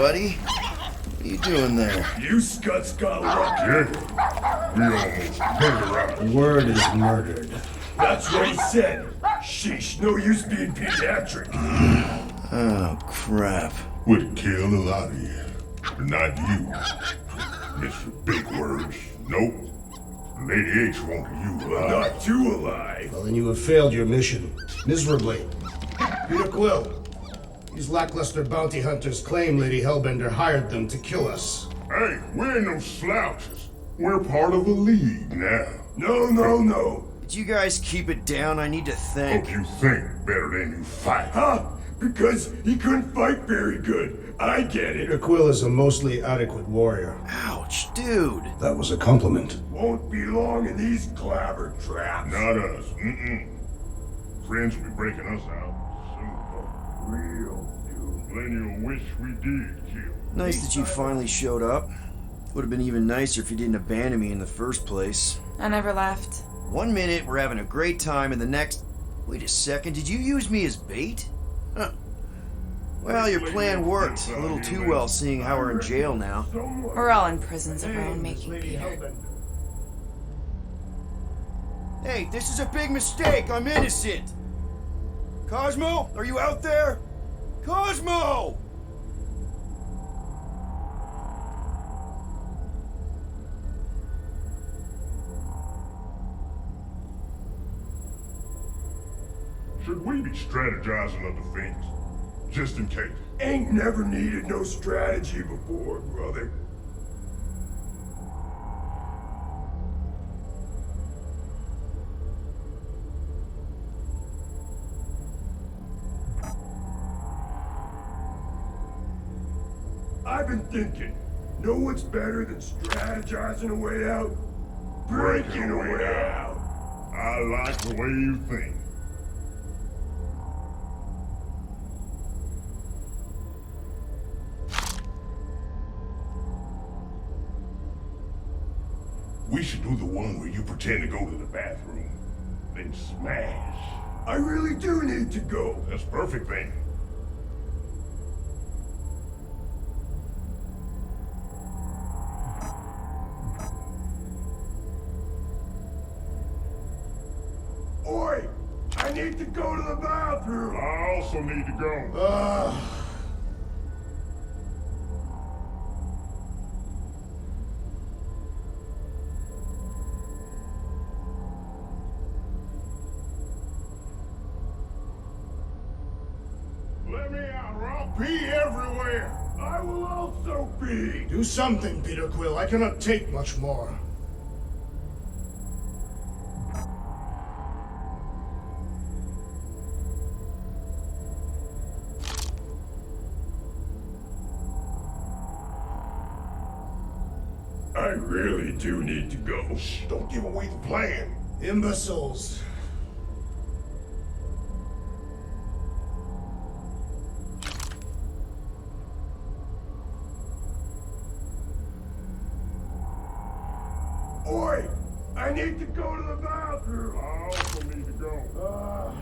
buddy. What are you doing there? You scuts got lucky. Yeah, we almost murdered out. Word is murdered. That's what he said. Sheesh, no use being pediatric. Oh, crap. Would kill a lot of you, but not you. Mr. Big Words. Nope. Lady H wanted you alive. Not too alive. Well, then you have failed your mission. Miserably. Peter Quill. These lackluster bounty hunters claim Lady Hellbender hired them to kill us. Hey, we ain't no slouches. We're part of a league now. No. Did you guys keep it down? I need to think. Hope you think better than you fight. Huh? Because he couldn't fight very good. I get Peter it. Quill is a mostly adequate warrior. Ouch, dude. That was a compliment. Won't be long in these clabber traps. Not us. Friends will be breaking us out soon. Real dude. Plenty will wish we did kill. Nice that you finally showed up. Would have been even nicer if you didn't abandon me in the first place. I never left. 1 minute, we're having a great time, and the next... Wait a second, did you use me as bait? Huh. Well, your plan worked. A little too well, seeing how we're in jail now. We're all in prisons of our own making, Peter. Hey, this is a big mistake. I'm innocent. Cosmo, are you out there? Cosmo! Should we be strategizing other things? Just in case. Ain't never needed no strategy before, brother. I've been thinking, know what's better than strategizing a way out? Breaking a way out. I like the way you think. We should do the one where you pretend to go to the bathroom, then smash. I really do need to go. That's perfect then. Oi! I need to go to the bathroom. I also need to go. Let me out or I'll pee everywhere. I will also be. Do something, Peter Quill. I cannot take much more. I really do need to go. Shh, don't give away the plan. Imbeciles. Oi! I need to go to the bathroom. I also need to go.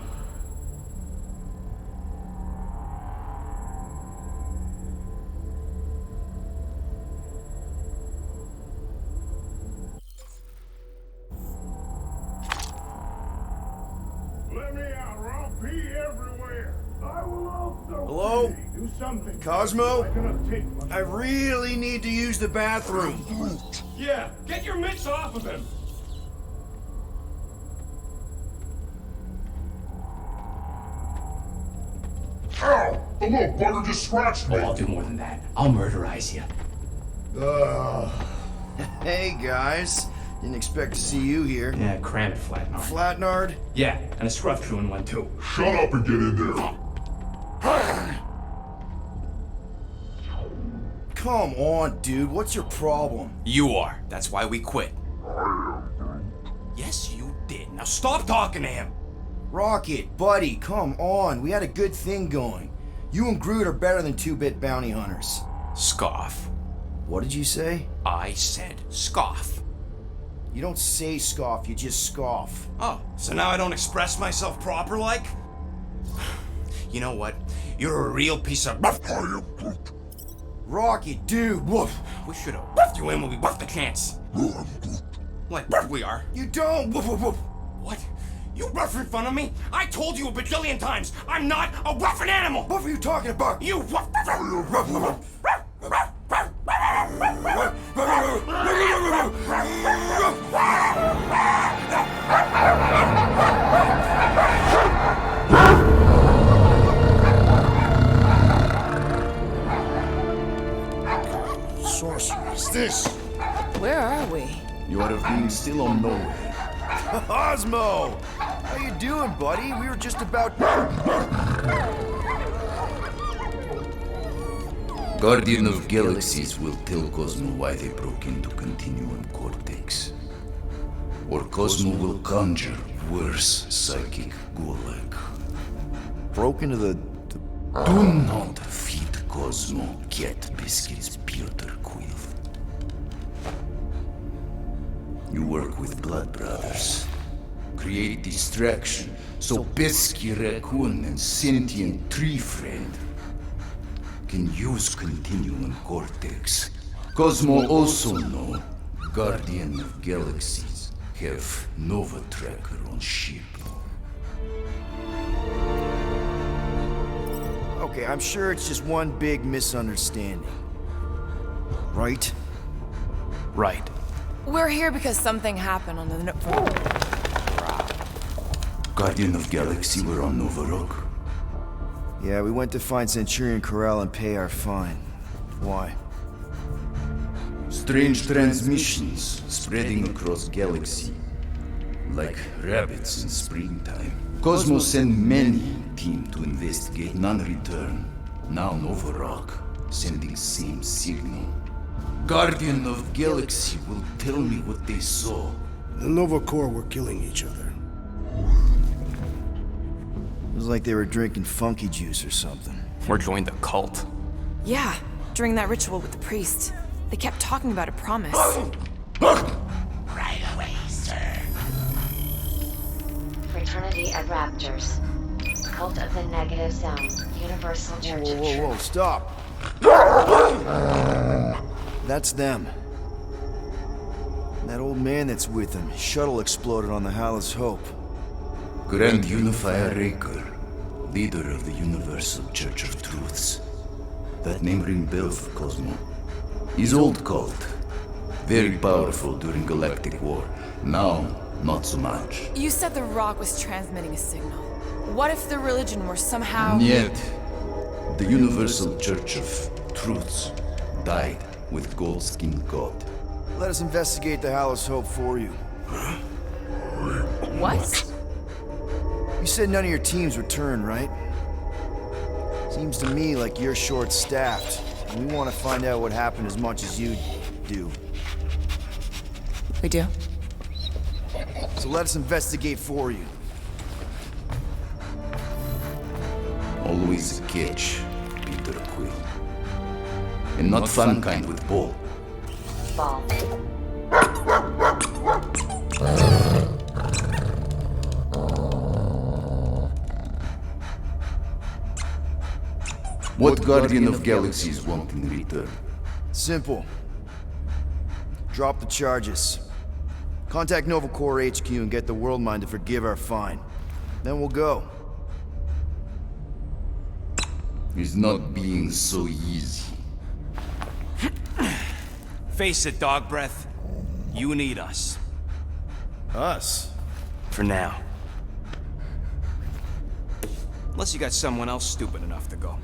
Let me out or I'll pee everywhere. I will also Hello? be. Do something. Cosmo? I cannot take much I really need to use the bathroom. Yeah, get your mitts off of him. Ow! The little bugger just scratched me. Oh, I'll do more than that. I'll murderize you. Hey, guys. Didn't expect to see you here. Yeah, cram it, Flatnard. Flatnard? Yeah, and a scruff chewing one too. Shut up and get in there. Come on, dude. What's your problem? You are. That's why we quit. Yes, you did. Now stop talking to him. Rocket, buddy, come on. We had a good thing going. You and Groot are better than two-bit bounty hunters. Scoff. What did you say? I said scoff. You don't say scoff, you just scoff. Oh, so now I don't express myself proper like? You know what? You're a real piece of... I am Groot. Rocky, dude. Woof. We should have woofed you in when we woofed the chance. Like we are. You don't. Woof, woof, woof. What? You rough in front of me? I told you a bajillion times, I'm not a rough animal! What were you talking about? You woof. Sorcery is this? Where are we? You are being still on nowhere. Osmo! How you doing, buddy? We were just about... Guardian of Galaxies will tell Cosmo why they broke into Continuum Cortex. Or Cosmo will conjure worse psychic gulag. Broke into the... Do not feed Cosmo cat biscuits, Peter Quill. You work with Blood Brothers. Create distraction so Pesky Raccoon and Sentient Tree Friend can use Continuum Cortex. Cosmo also know Guardian of Galaxies have Nova Tracker on ship. Okay, I'm sure it's just one big misunderstanding. Right? Right. We're here because something happened on the... Guardian of Galaxy were on Nova Rock. Yeah, we went to find Centurion Corral and pay our fine. Why? Strange transmissions spreading across galaxy, like rabbits in springtime. Cosmo sent many team to investigate, none return. Now Nova Rock, sending same signal. Guardian of Galaxy will tell me what they saw. The Nova Corps were killing each other. It was like they were drinking funky juice or something. Or joined the cult. Yeah, during that ritual with the priest. They kept talking about a promise. Right away, sir. Fraternity of Raptors. Cult of the Negative Zone. Universal Church of Whoa, Truth. stop. That's them. And that old man that's with them. His shuttle exploded on the Hallis Hope. Grand Unifier Raker, leader of the Universal Church of Truths. That name ring bell for Cosmo. His old cult. Very powerful during Galactic War. Now, not so much. You said the rock was transmitting a signal. What if the religion were somehow... Yet, the Universal Church of Truths died with Gold-Skinned God. Let us investigate the Hallis Hope for you. What? You said none of your teams returned, right? Seems to me like you're short-staffed, and we want to find out what happened as much as you do. We do. So let us investigate for you. Always a catch, Peter Quill. And not fun kind with ball. Ball. What Guardian of Galaxies want in return? Simple. Drop the charges. Contact Nova Corps HQ and get the World Mind to forgive our fine. Then we'll go. It's not being so easy. Face it, dog breath. You need us. Us? For now. Unless you got someone else stupid enough to go.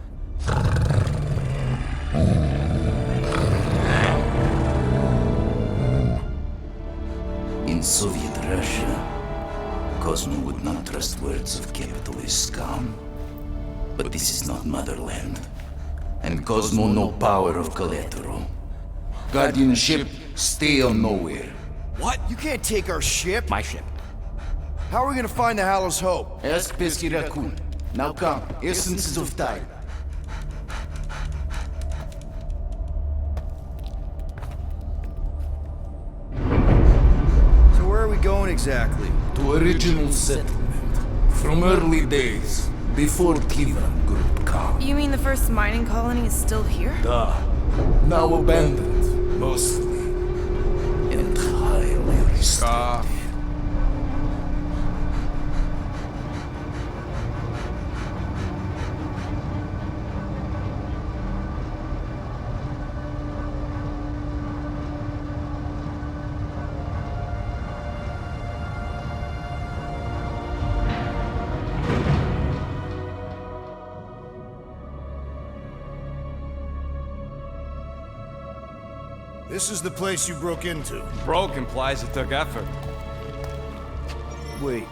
In Soviet Russia, Cosmo would not trust words of capitalist scum. But this is not motherland. And Cosmo no power of collateral. Guardianship, stay on nowhere. What? You can't take our ship? My ship. How are we gonna find the Hallis Hope? Ask Pesky Raccoon. Now come, essences of time. So where are we going exactly? To original settlement. From early days, before Kivan Group come. You mean the first mining colony is still here? Duh. Now abandoned, mostly. Entirely restored. This is the place you broke into. Broke implies it took effort. Wait,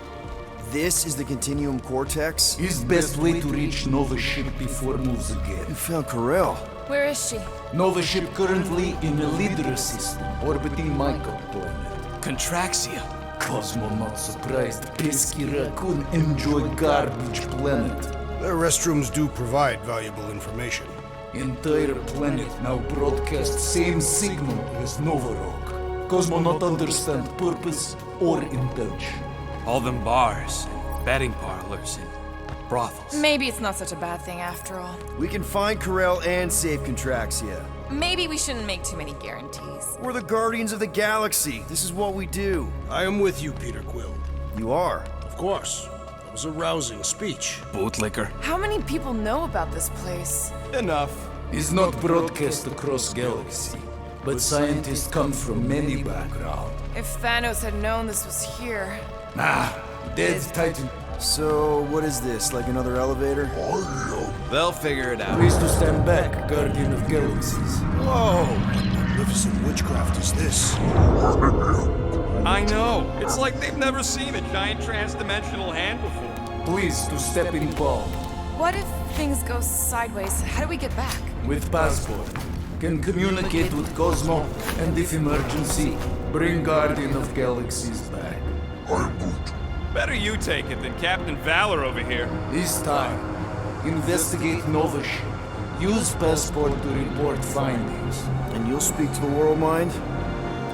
this is the Continuum Cortex? Is best way to reach Nova ship before moves again. You found Karel. Where is she? Nova ship currently in a Lydra system, orbiting Michael planet. Contraxia. Cosmo not surprised, pesky raccoon enjoy garbage planet. Their restrooms do provide valuable information. Entire planet now broadcast same signal as Nova Rock. Cosmo not understand purpose or intention. All them bars, and betting parlors, and brothels. Maybe it's not such a bad thing after all. We can find Karel and save Contraxia. Maybe we shouldn't make too many guarantees. We're the Guardians of the Galaxy. This is what we do. I am with you, Peter Quill. You are. Of course. That was a rousing speech. Bootlicker. How many people know about this place? Enough. Is not broadcast across galaxy, but scientists come from many backgrounds. If Thanos had known this was here... Dead Titan. So, what is this? Like another elevator? They'll figure it out. Please to stand back, Guardian of Galaxies. Whoa! What magnificent witchcraft is this? I know. It's like they've never seen a giant trans-dimensional hand before. Please to step in palm. What if things go sideways? How do we get back? With passport. Can communicate with Cosmo, and if emergency, bring Guardian of Galaxies back. Better you take it than Captain Valor over here. This time, investigate Nova ship. Use passport to report findings. And you'll speak to the World Mind?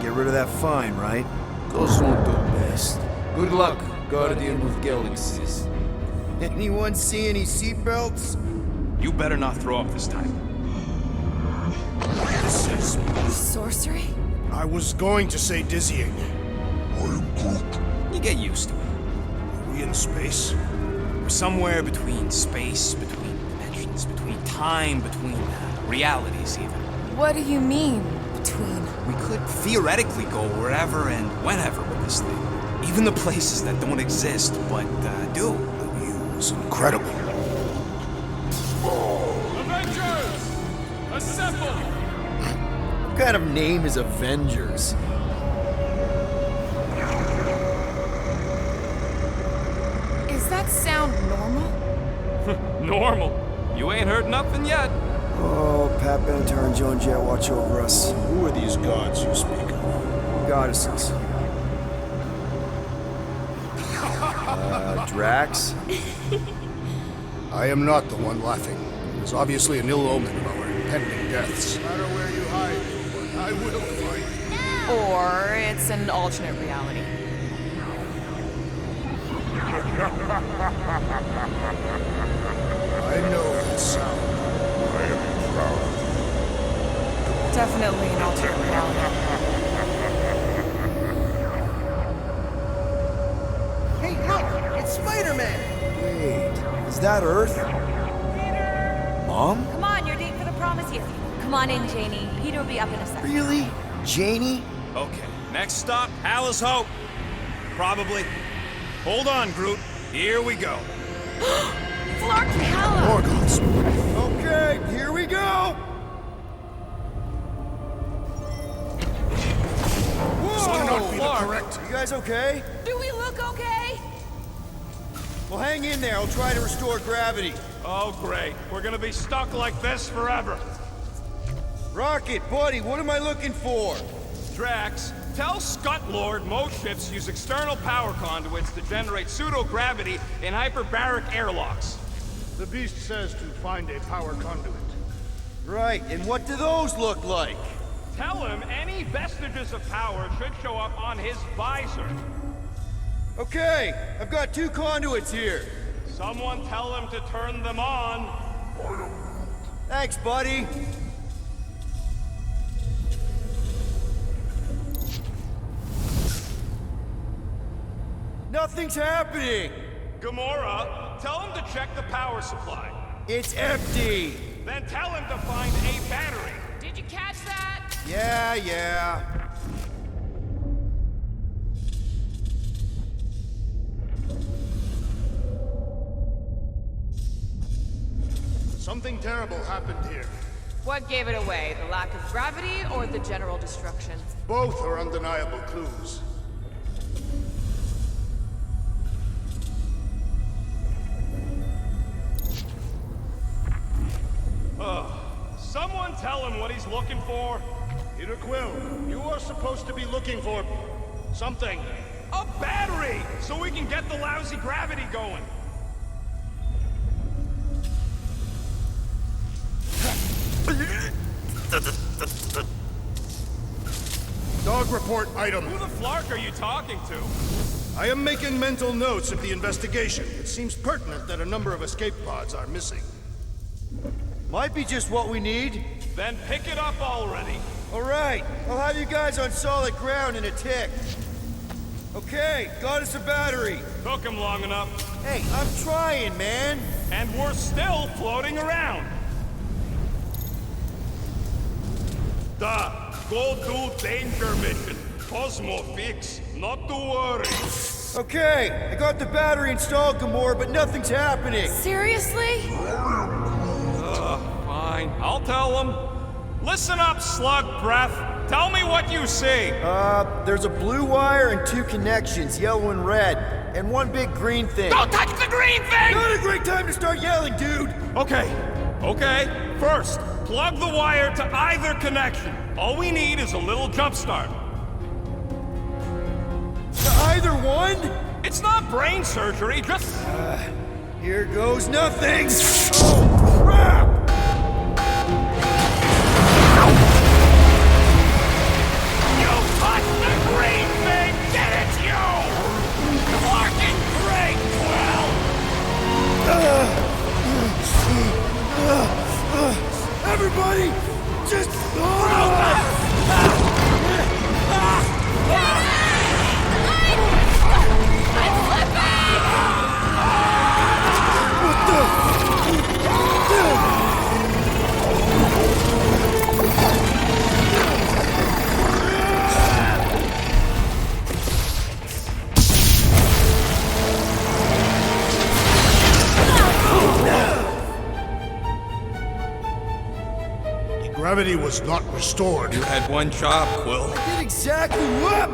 Get rid of that fine, right? Cosmo do best. Good luck, Guardian of Galaxies. Anyone see any seatbelts? You better not throw up this time. This is... Sorcery? I was going to say dizzying. You get used to it. Are we in space? We're somewhere between space, between dimensions, between time, between realities even. What do you mean, between? We could theoretically go wherever and whenever with this thing. Even the places that don't exist, but do. The view is incredible. Avengers! Assemble! What kind of name is Avengers? Is that sound normal? Normal. You ain't heard nothing yet. Oh, Pat Benatar and Joan Jett watch over us. Who are these gods you speak of? Goddesses. Drax? I am not the one laughing. It is obviously an ill omen of our impending deaths. No matter where you hide, I will find you. Or it's an alternate reality. I know that sound. I am proud. Definitely an alternate reality. Hey, look! It's Spider-Man! Wait, is that Earth? Mom? Come on, you're date for the promise here. Come on in, Janie. Peter will be up in a second. Really? Janie? Okay, next stop, Hal's Hope. Probably. Hold on, Groot. Here we go. Flark and Hala! Morgoth's. Okay, here we go! This cannot be the Clark. correct. You guys okay? Do we look okay? Well, hang in there. I'll try to restore gravity. Oh, great. We're gonna be stuck like this forever. Rocket, buddy, what am I looking for? Drax, tell Scut Lord most ships use external power conduits to generate pseudo-gravity in hyperbaric airlocks. The beast says to find a power conduit. Right, and what do those look like? Tell him any vestiges of power should show up on his visor. Okay, I've got 2 conduits here. Someone tell him to turn them on. Thanks, buddy. Nothing's happening! Gamora, tell him to check the power supply. It's empty! Then tell him to find a battery. Did you catch that? Yeah. Something terrible happened here. What gave it away? The lack of gravity or the general destruction? Both are undeniable clues. Someone tell him what he's looking for. Peter Quill, you are supposed to be looking for something. A battery, so we can get the lousy gravity going. Dog report item. Who the flark are you talking to? I am making mental notes of the investigation. It seems pertinent that a number of escape pods are missing. Might be just what we need. Then pick it up already. Alright, I'll have you guys on solid ground in a tick. Okay, got us a battery. Took him long enough. Hey, I'm trying, man. And we're still floating around. Go do danger mission. Cosmo fix, not to worry. Okay, I got the battery installed, Gamora, but nothing's happening. Seriously? Fine, I'll tell him. Listen up, slug breath. Tell me what you see. There's a blue wire and 2 connections, yellow and red, and 1 big green thing. Don't touch the green thing! Not a great time to start yelling, dude! Okay. First, plug the wire to either connection. All we need is a little jump start. To either one? It's not brain surgery, just... Here goes nothing! Oh, crap! You touched the green thing! Get it, you! Fucking great, Quill! Everybody, just... Gravity was not restored. You had one job, Quill. I did exactly what?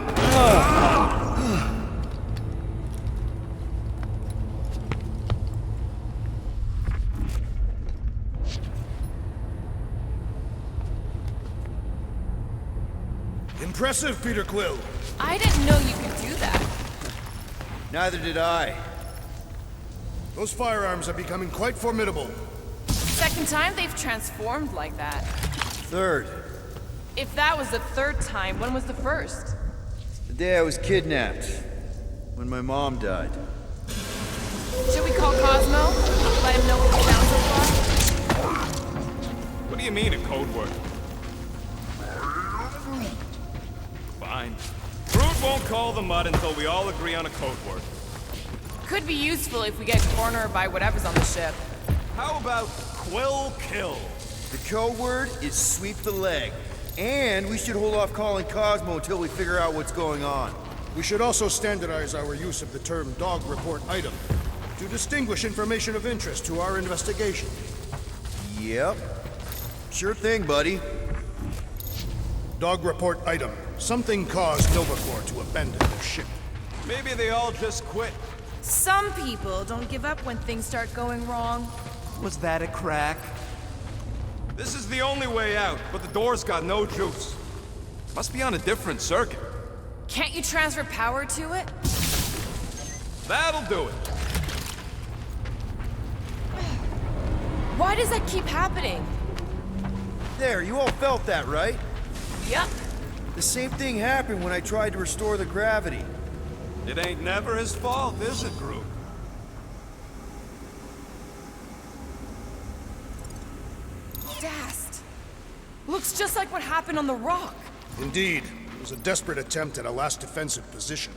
Impressive, Peter Quill. I didn't know you could do that. Neither did I. Those firearms are becoming quite formidable. Second time they've transformed like that. Third, If that was the third time, when was the first? the day I was kidnapped. When my mom died. Should we call Cosmo? Let him know what we found so far? What do you mean, a code word? Fine. Groot won't call the mud until we all agree on a code word. Could be useful if we get cornered by whatever's on the ship. How about Quill Kill? The code word is sweep the leg. And we should hold off calling Cosmo until we figure out what's going on. We should also standardize our use of the term dog report item to distinguish information of interest to our investigation. Yep. Sure thing, buddy. Dog report item. Something caused Novacore to abandon their ship. Maybe they all just quit. Some people don't give up when things start going wrong. Was that a crack? This is the only way out, but the door's got no juice. Must be on a different circuit. Can't you transfer power to it? That'll do it. Why does that keep happening? There, you all felt that, right? Yup. The same thing happened when I tried to restore the gravity. It ain't never his fault, is it, Groot? Dast. Looks just like what happened on the rock. Indeed, it was a desperate attempt at a last defensive position.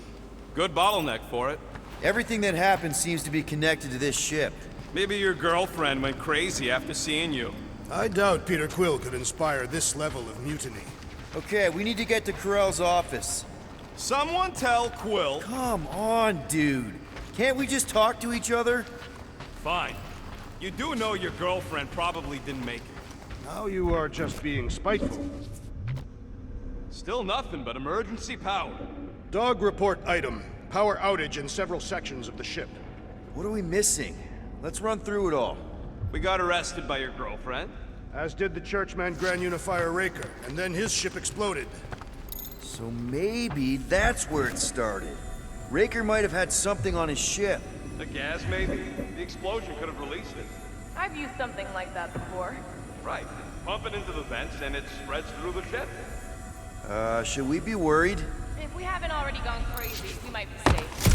Good bottleneck for it. Everything that happened seems to be connected to this ship. Maybe your girlfriend went crazy after seeing you. I doubt Peter Quill could inspire this level of mutiny. Okay, we need to get to Carell's office. Someone tell Quill. Come on, dude. Can't we just talk to each other? Fine. You do know your girlfriend probably didn't make it. Now you are just being spiteful. Still nothing but emergency power. Dog report item. Power outage in several sections of the ship. What are we missing? Let's run through it all. We got arrested by your girlfriend. As did the Churchman Grand Unifier Raker, and then his ship exploded. So maybe that's where it started. Raker might have had something on his ship. The gas, maybe? The explosion could have released it. I've used something like that before. Right. Pump it into the vents and it spreads through the ship. Should we be worried? If we haven't already gone crazy, we might be safe.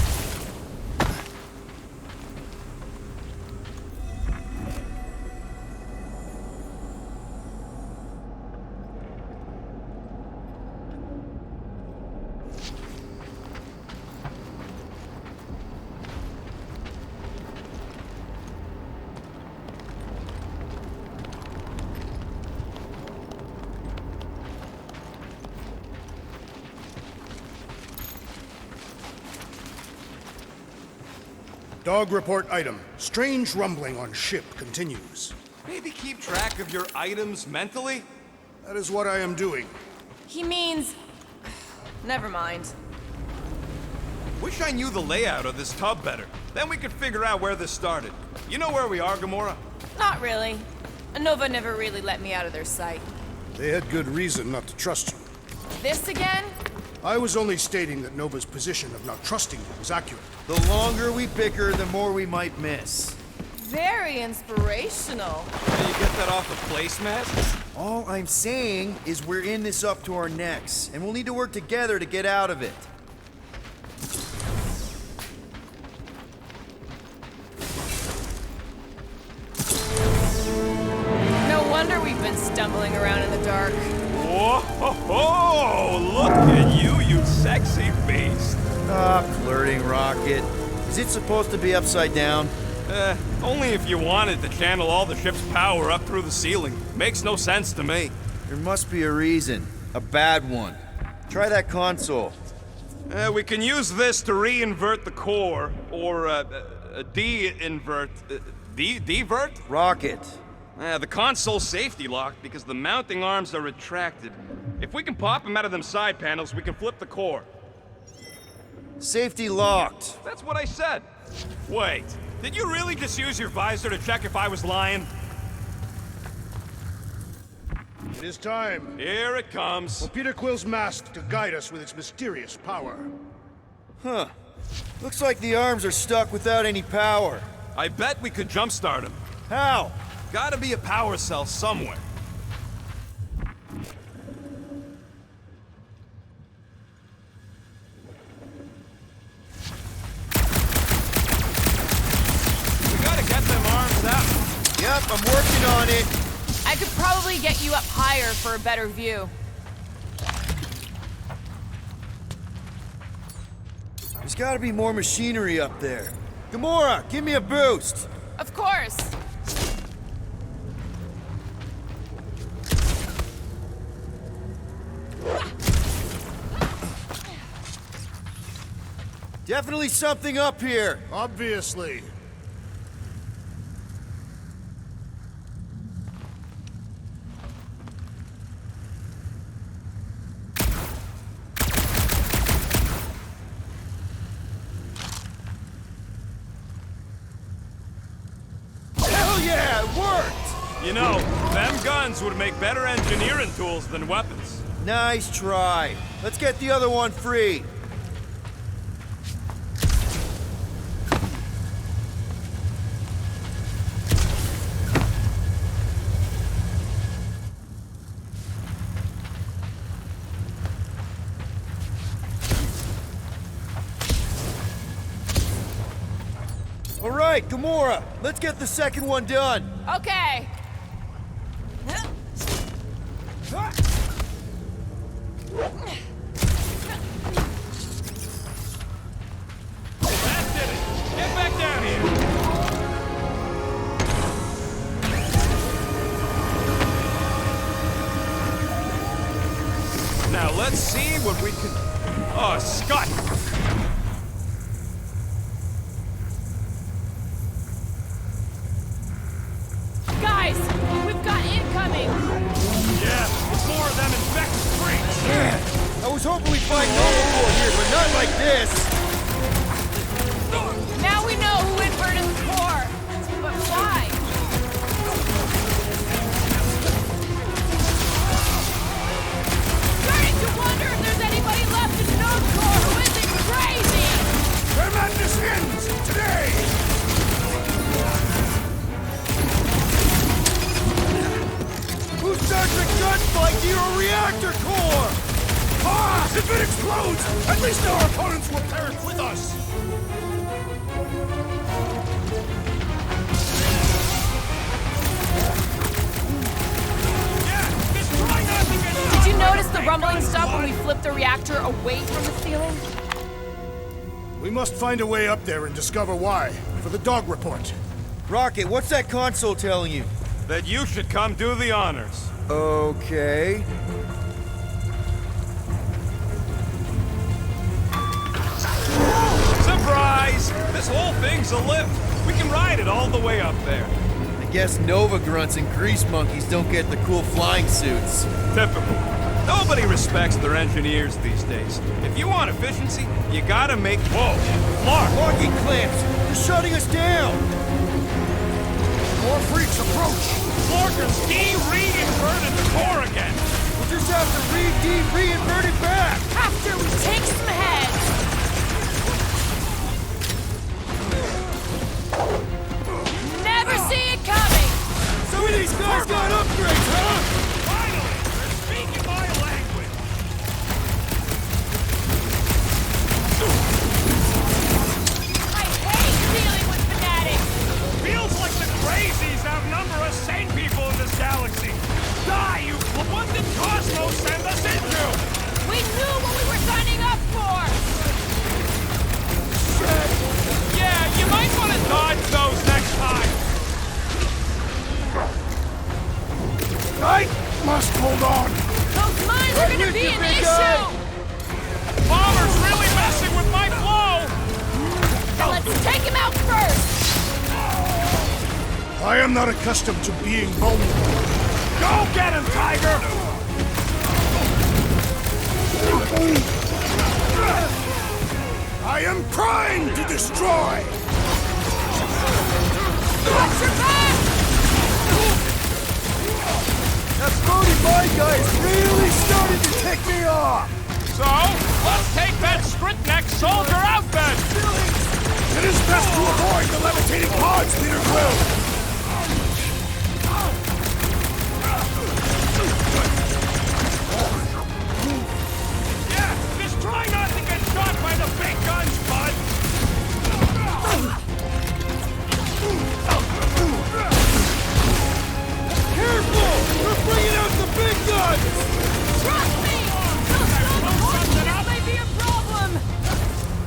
Dog report item. Strange rumbling on ship continues. Maybe keep track of your items mentally? That is what I am doing. He means... Never mind. Wish I knew the layout of this tub better. Then we could figure out where this started. You know where we are, Gamora? Not really. Nova never really let me out of their sight. They had good reason not to trust you. This again? I was only stating that Nova's position of not trusting you was accurate. The longer we bicker, the more we might miss. Very inspirational. Can you get that off the placemat? All I'm saying is we're in this up to our necks, and we'll need to work together to get out of it. No wonder we've been stumbling around in the dark. Whoa! Look at you, you sexy beast. Stop flirting, Rocket. Is it supposed to be upside down? Only if you wanted to channel all the ship's power up through the ceiling. Makes no sense to me. There must be a reason. A bad one. Try that console. We can use this to re-invert the core, or de-invert... Divert? Rocket. The console's safety locked because the mounting arms are retracted. If we can pop them out of them side panels, we can flip the core. Safety locked. That's what I said. Wait, did you really just use your visor to check if I was lying? It is time Here it comes. for Peter Quill's mask to guide us with its mysterious power. Huh. Looks like the arms are stuck without any power. I bet we could jumpstart them. How? Gotta be a power cell somewhere. We gotta get them arms out. Yep, I'm working on it. I could probably get you up higher for a better view. There's gotta be more machinery up there. Gamora, give me a boost. Of course. Definitely something up here. Obviously. Hell yeah, it worked! You know, them guns would make better engineering tools than weapons. Nice try. Let's get the other one free. All right, Gamora, let's get the second one done. Okay. Oh, Scott! Guys, we've got incoming! Yeah, it's more of them infected freaks! Man, I was hoping we'd find Nebula here, but not like this. Now we know who inverted the core. But why? Starting to wonder if there's anybody left in Node Core who isn't crazy! Their madness ends today! Who starts a gunfight near a reactor core? Ah! If it explodes, at least our opponents will perish with us! Did you notice the rumbling stuff when we flipped the reactor away from the ceiling? We must find a way up there and discover why, for the dog report. Rocket, what's that console telling you? That you should come do the honors. Okay. Surprise! This whole thing's a lift. We can ride it all the way up there. I guess Nova grunts and grease monkeys don't get the cool flying suits. Typical. Nobody respects their engineers these days. If you want efficiency, you gotta make... Whoa! Clark! Locking clamps! They're shutting us down! More freaks approach! Clarkers de-reinverted the core again! We'll just have to re-invert it back! After we take some heads! Never see it coming! Some of these guys got upgrades, huh? Finally! They're speaking my language! I hate dealing with fanatics! Feels like the crazies outnumber us sane people in this galaxy! Die, you... What did Cosmos send us into? We knew what we were signing up for! Yeah, you might want to dodge those next time! I must hold on! Those mines are gonna be an issue! Bomber's really messing with my flow! Now let's take him out first! I am not accustomed to being vulnerable. Go get him, Tiger! I am primed to destroy! Watch your back! That phony mine guy is really starting to tick me off! So, let's take that script-neck soldier out then! It is best to avoid the levitating pods, Peter Quill! Yeah, just try not to get shot by the big guns, bud! Careful! We're bringing out the big guns! Trust me! Those horses may be a problem!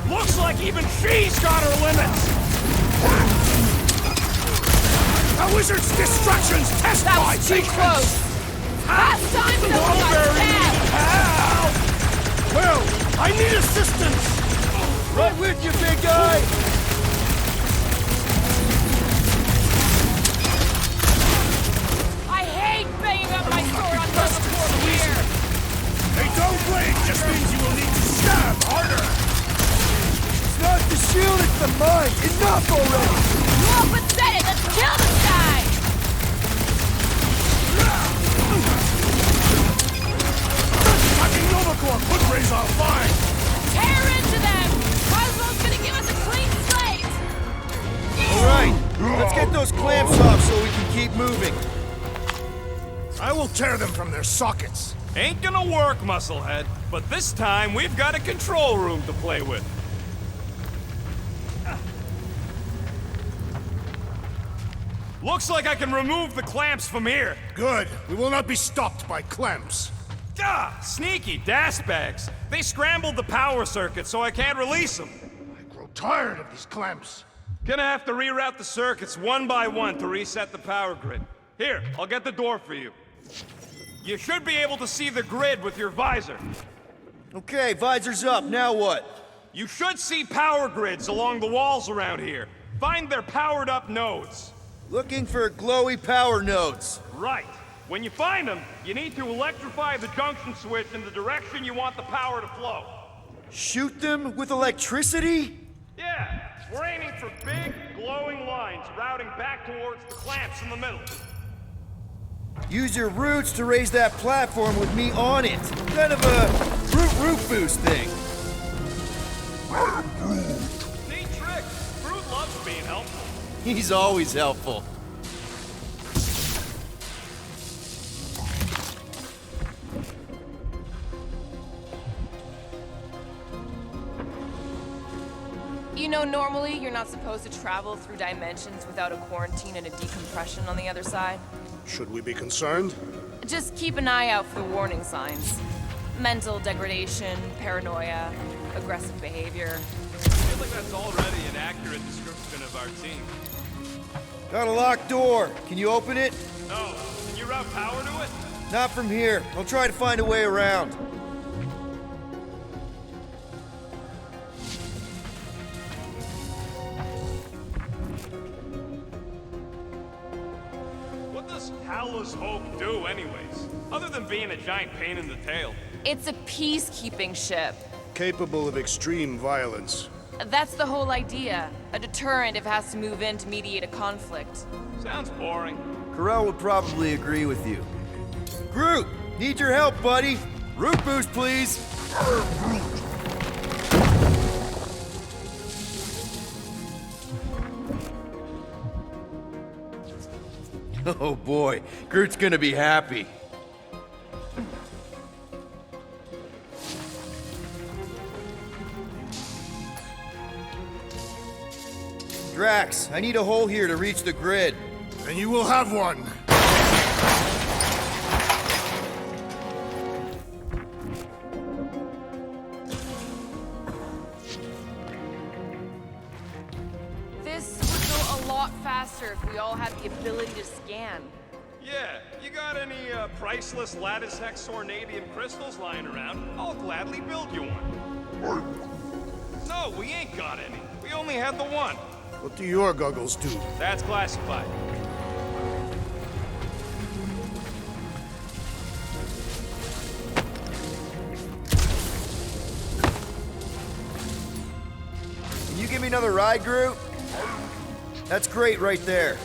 Looks like even she's got her limits! A wizard's destructions test That my was too patience! close! Last time someone got stabbed! Well, I need assistance! Right with you, big guy! I hate banging up my sword on teleport here! A dull blade just means you will need to stab harder! It's not the shield, it's the mine! Enough already! You all but said it! Let's kill this guy! Attacking Nova Corps could raise our fine! Tear into them! Cosmo's gonna give us a clean slate! Alright, let's get those clamps off so we can keep moving. I will tear them from their sockets! Ain't gonna work, Musclehead, but this time we've got a control room to play with. Looks like I can remove the clamps from here. Good. We will not be stopped by clamps. Ah, sneaky dashbags. They scrambled the power circuit so I can't release them. I grow tired of these clamps. Gonna have to reroute the circuits one by one to reset the power grid. Here, I'll get the door for you. You should be able to see the grid with your visor. Okay, visor's up, now what? You should see power grids along the walls around here. Find their powered up nodes. Looking for glowy power nodes. Right. When you find them, you need to electrify the junction switch in the direction you want the power to flow. Shoot them with electricity? Yeah, we're aiming for big, glowing lines routing back towards the clamps in the middle. Use your roots to raise that platform with me on it. Kind of a root boost thing. Neat trick. Groot loves being helpful. He's always helpful. You know, normally you're not supposed to travel through dimensions without a quarantine and a decompression on the other side. Should we be concerned? Just keep an eye out for the warning signs. Mental degradation, paranoia, aggressive behavior. I feel like that's already an accurate description of our team. Got a locked door. Can you open it? No. Can you route power to it? Not from here. I'll try to find a way around. What does Hala's Hope do anyways? Other than being a giant pain in the tail. It's a peacekeeping ship. Capable of extreme violence. That's the whole idea. A deterrent if it has to move in to mediate a conflict. Sounds boring. Corell would probably agree with you. Groot! Need your help, buddy! Root boost, please! Oh boy, Groot's gonna be happy. Drax, I need a hole here to reach the grid. And you will have one. This would go a lot faster if we all had the ability to scan. Yeah, you got any priceless lattice hex ornadium crystals lying around? I'll gladly build you one. No, we ain't got any. We only had the one. What do your goggles do? That's classified. Can you give me another ride, Groot? That's great right there.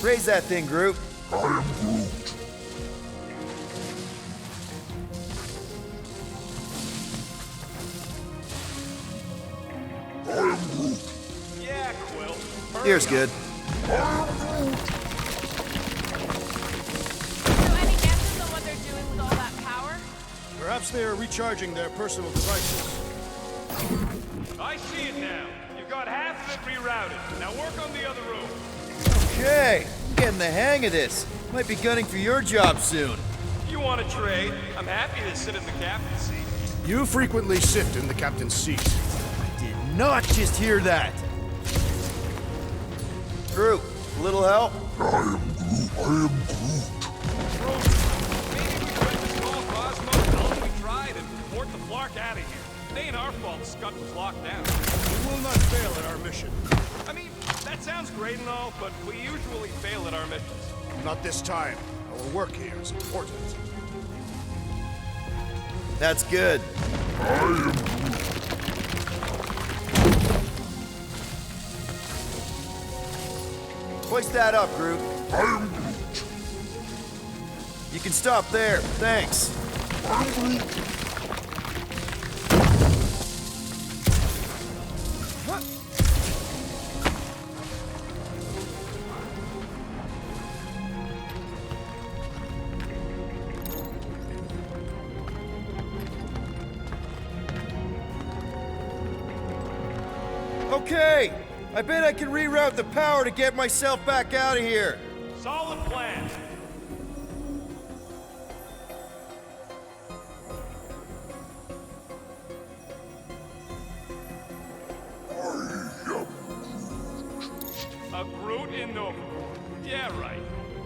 Raise that thing, Groot. I am Groot. I am Groot. Yeah, Quill. Here's good. So any guesses on what they're doing with all that power? Perhaps they are recharging their personal devices. I see it now. You've got half of it rerouted. Now work on the other room. Okay, I'm getting the hang of this. Might be gunning for your job soon. You want to trade? I'm happy to sit in the captain's seat. You frequently sit in the captain's seat. I did not just hear that. Groot, a little help? I am Groot. I am Groot. Maybe we could just call Cosmo, tell him we tried, and report the Flark out of here. It ain't our fault Scott was locked down. We will not fail at our mission. I mean, that sounds great and all, but we usually fail at our missions. Not this time. Our work here is important. That's good. I am Groot. Hoist that up, Groot. I am Groot. You can stop there. Thanks. I am Groot. Okay, I bet I can reroute the power to get myself back out of here. Solid plan. in Nova. Yeah, right.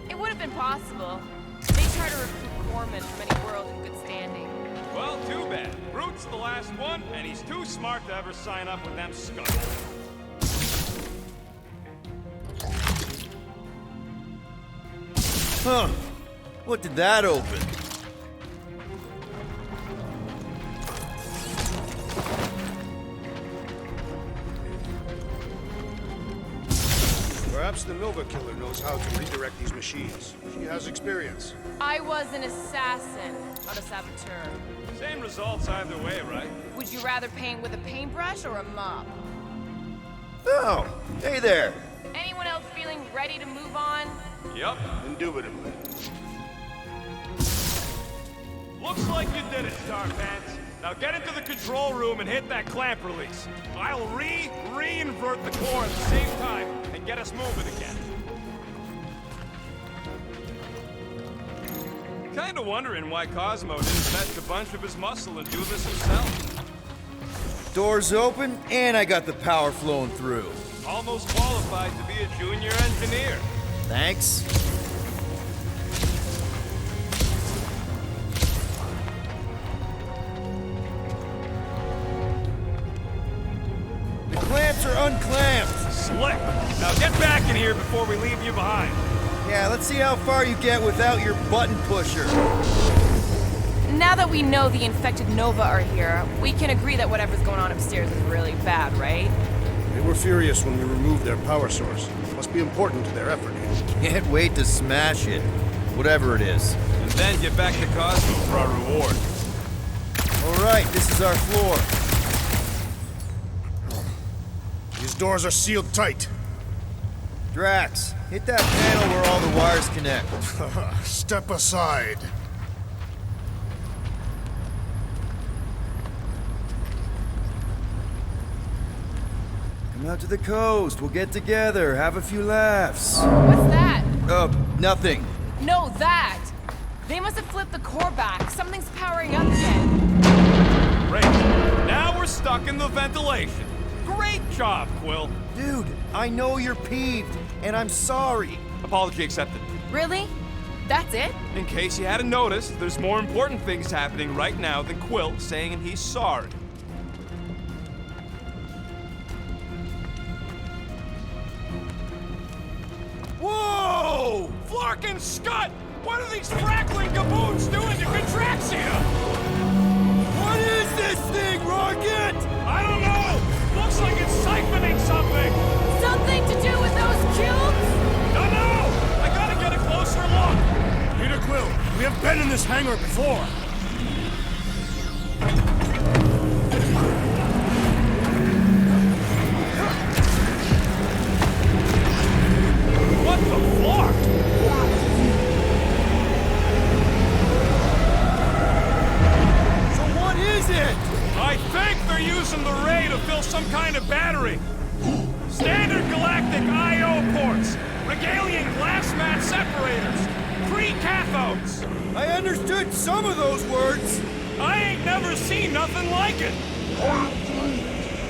It would have been possible. They try to recruit corpsmen from any world in good standing. Well, too bad. Groot's the last one, and he's too smart to ever sign up with them scuds. Huh. What did that open? Perhaps the Nova Killer knows how to redirect these machines. She has experience. I was an assassin, not a saboteur. Same results either way, right? Would you rather paint with a paintbrush or a mop? Oh, hey there. Anyone else feeling ready to move on? Yep. Indubitably. Looks like you did it, Starpants. Now get into the control room and hit that clamp release. I'll re-invert the core at the same time and get us moving again. Kinda wondering why Cosmo didn't fetch a bunch of his muscle and do this himself. Doors open, and I got the power flowing through. Almost qualified to be a junior engineer. Thanks. The clamps are unclamped. Slick. Now get back in here before we leave you behind. Yeah, let's see how far you get without your button pusher. Now that we know the infected Nova are here, we can agree that whatever's going on upstairs is really bad, right? They were furious when we removed their power source. Must be important to their effort. Can't wait to smash it. Whatever it is. And then get back to Cosmo for our reward. Alright, this is our floor. These doors are sealed tight. Drax, hit that panel where all the wires connect. Step aside. Come out to the coast. We'll get together, have a few laughs. What's that? Nothing. No, that! They must have flipped the core back. Something's powering up again. Great. Now we're stuck in the ventilation. Great job, Quill. Dude, I know you're peeved, and I'm sorry. Apology accepted. Really? That's it? In case you hadn't noticed, there's more important things happening right now than Quill saying he's sorry. Whoa! Flarkin' Scud! What are these crackling gaboons doing to Contraxia? What is this thing, Rocket? I don't know! Looks like it's siphoning something! Something to do with those cubes? Don't know! I gotta get a closer look! Peter Quill, we have been in this hangar before. What the fuck? So what is it? I think they're using the ray to fill some kind of battery. Standard galactic I.O. ports, Regalian glass mat separators, pre-cathodes. I understood some of those words. I ain't never seen nothing like it.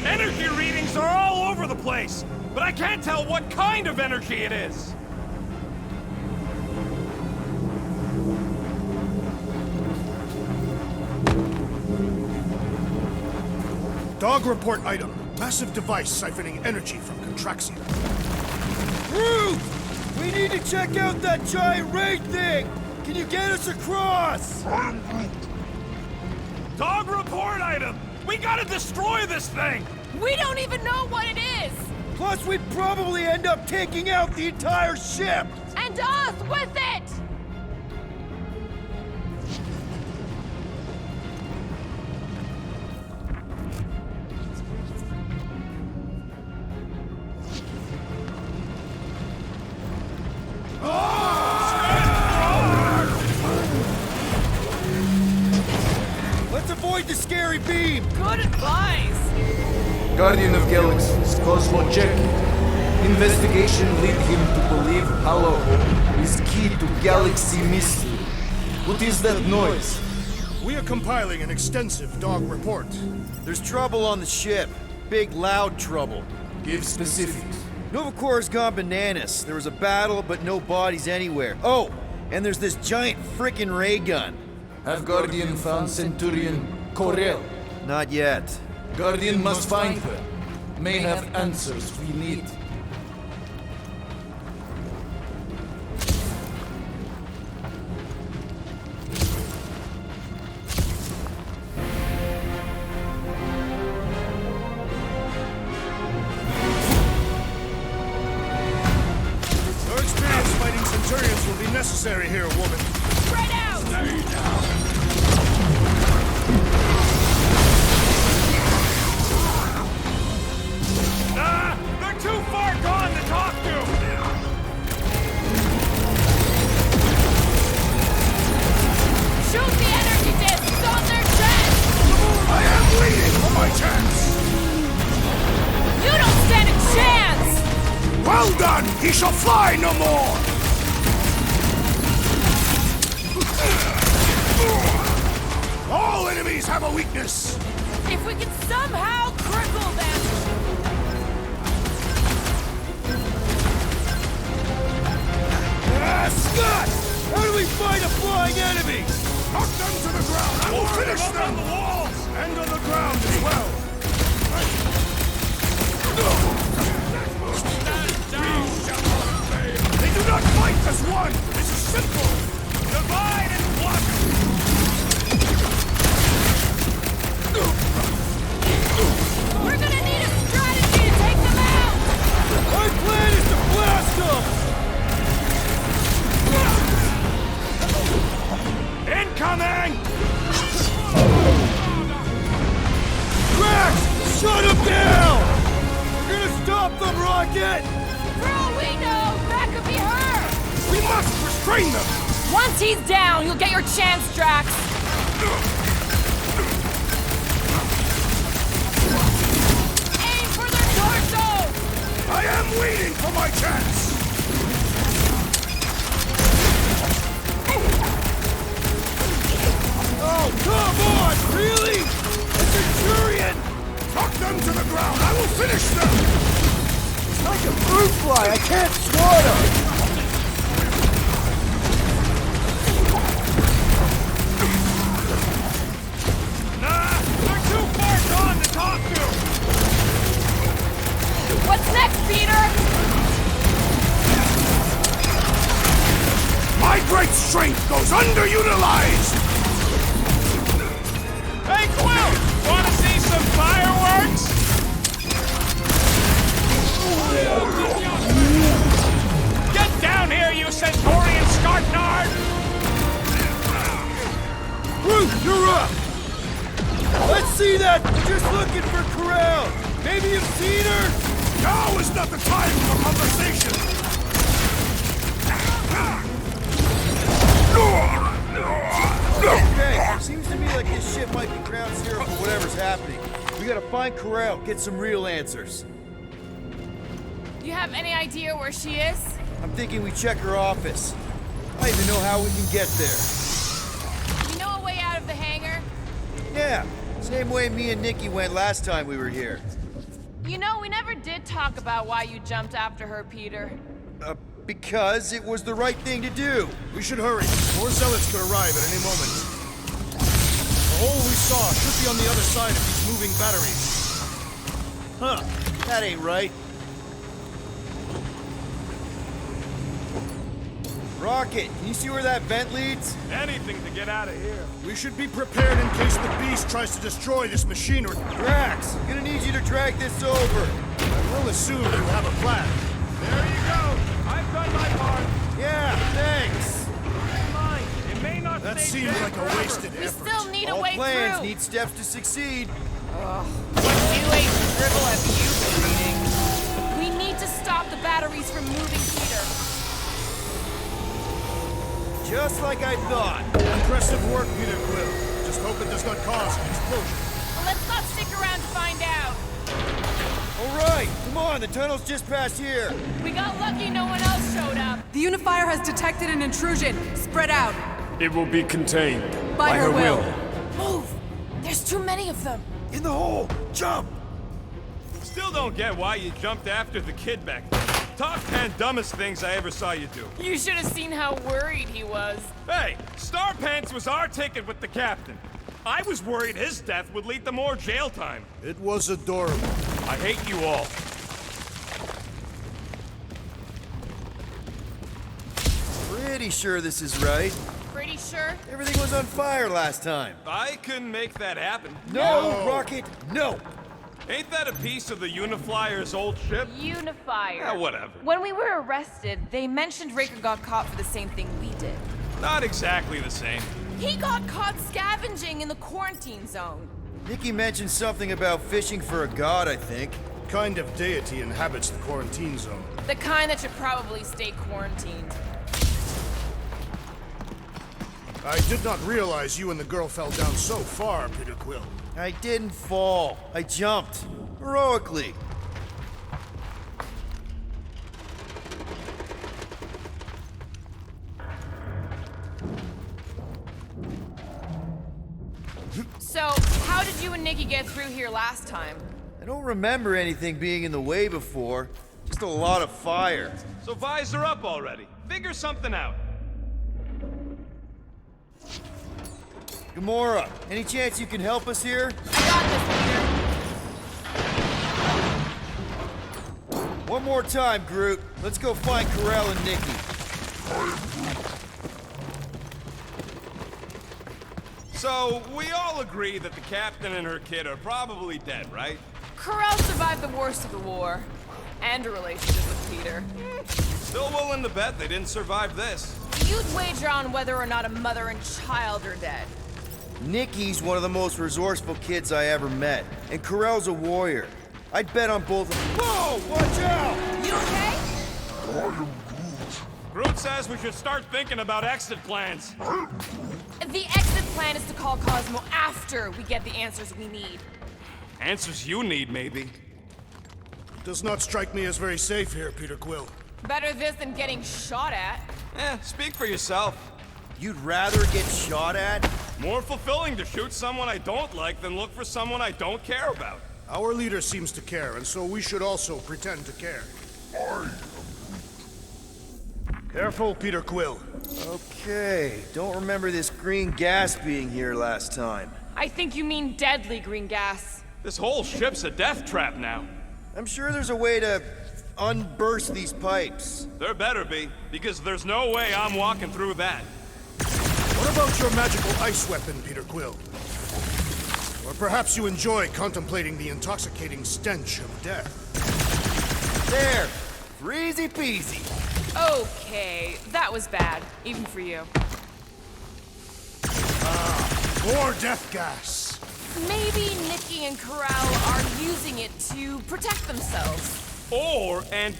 Energy readings are all over the place, but I can't tell what kind of energy it is. Dog report item. Massive device siphoning energy from Contraxia. Groot! We need to check out that giant raid thing! Can you get us across? Dog report item! We gotta destroy this thing! We don't even know what it is! Plus, we'd probably end up taking out the entire ship! And us with it! Let's avoid the scary beam! Good advice! Guardian of Galaxies, Cosmo check. Investigation lead him to believe Hollow Hope is key to galaxy mystery. What is that noise? We are compiling an extensive dog report. There's trouble on the ship. Big, loud trouble. Give specifics. Nova Corps gone bananas. There was a battle, but no bodies anywhere. Oh, and there's this giant frickin' ray gun. Have Guardian found Centurion Korath? Not yet. Guardian must find her. May have answers we need. Your experience fighting Centurions will be necessary here, woman. Spread out! Stay down. They're too far gone to talk to! Shoot the energy discs on their chest! I am waiting for my chance! You don't stand a chance! Well done! He shall fly no more! All enemies have a weakness! If we can somehow cripple them! Scott! How do we fight a flying enemy? Knock them to the ground! I will finish them! On the walls! And on the ground as well! They do not fight as one! This is simple! Divide and pluck! We're gonna need a strategy to take them out! Our plan is to blast them! Incoming! Drax! Shut him down! We're gonna stop them, Rocket! For all we know, that could be her! We must restrain them! Once he's down, you'll get your chance, Drax! Aim for their torso! I am waiting for my chance! Oh, come on! Really? A Centurion! Knock them to the ground! I will finish them! It's like a fruit fly! I can't swat him! Nah, they're too far gone to talk to! What's next, Peter? My great strength goes underutilized! Hey, Quill! Wanna see some fireworks? Get down here, you Centaurian Scartnard! Groot, you're up! Let's see that! We're just looking for Corral! Maybe you've seen her? Now is not the time for conversation! Okay, seems to me like this ship might be ground zero for whatever's happening. We gotta find Corral, get some real answers. You have any idea where she is? I'm thinking we check her office. I don't even know how we can get there. You know a way out of the hangar? Yeah, same way me and Nikki went last time we were here. You know, we never did talk about why you jumped after her, Peter. Because it was the right thing to do. We should hurry. More zealots could arrive at any moment. The hole we saw should be on the other side of these moving batteries. Huh, that ain't right. Rocket, can you see where that vent leads? Anything to get out of here. We should be prepared in case the beast tries to destroy this machinery. Drax, I'm gonna need you to drag this over. I will assume you have a plan. There you go. I've done my part. Yeah, thanks. Never mind. It may not That stay seemed dead like a forever. wasted We effort. still need a All way plans through. need steps to succeed. What new age scribble have you been reading? We need to stop the batteries from moving, Peter. Just like I thought. Impressive work, Peter Quill. Just hope it does not cause an explosion. Well, let's not stick around to find out. All right, come on, the tunnel's just past here. We got lucky no one else showed up. The Unifier has detected an intrusion. Spread out. It will be contained. By her will. Move! There's too many of them. In the hole, jump! still don't get why you jumped after the kid back then. Top 10 dumbest things I ever saw you do. You should have seen how worried he was. Hey, Star Pants was our ticket with the captain. I was worried his death would lead to more jail time. It was adorable. I hate you all. Pretty sure this is right. Pretty sure? Everything was on fire last time. I couldn't make that happen. No, Rocket, no! Ain't that a piece of the Uniflyer's old ship? Unifier. Yeah, whatever. When we were arrested, they mentioned Raker got caught for the same thing we did. Not exactly the same. He got caught scavenging in the quarantine zone. Nikki mentioned something about fishing for a god, I think. What kind of deity inhabits the quarantine zone? The kind that should probably stay quarantined. I did not realize you and the girl fell down so far, Peter Quill. I didn't fall. I jumped. Heroically. So, how did you and Nikki get through here last time? I don't remember anything being in the way before. Just a lot of fire. So visor up already. Figure something out. Gamora, any chance you can help us here? I got this, Peter. One more time, Groot. Let's go find Karel and Nikki. So, we all agree that the captain and her kid are probably dead, right? Korath survived the worst of the war. And a relationship with Peter. Still willing to bet they didn't survive this. You'd wager on whether or not a mother and child are dead. Nikki's one of the most resourceful kids I ever met, and Karel's a warrior. I'd bet on both of them. Whoa! Watch out! You okay? Groot says we should start thinking about exit plans. The exit plan is to call Cosmo after we get the answers we need. Answers you need, maybe. It does not strike me as very safe here, Peter Quill. Better this than getting shot at. Speak for yourself. You'd rather get shot at? More fulfilling to shoot someone I don't like than look for someone I don't care about. Our leader seems to care, and so we should also pretend to care. Careful, Peter Quill. Okay, don't remember this green gas being here last time. I think you mean deadly green gas. This whole ship's a death trap now. I'm sure there's a way to unburst these pipes. There better be, because there's no way I'm walking through that. What about your magical ice weapon, Peter Quill? Or perhaps you enjoy contemplating the intoxicating stench of death. There! Easy peasy. Okay, that was bad, even for you. More death gas. Maybe Nikki and Karel are using it to protect themselves. Or, and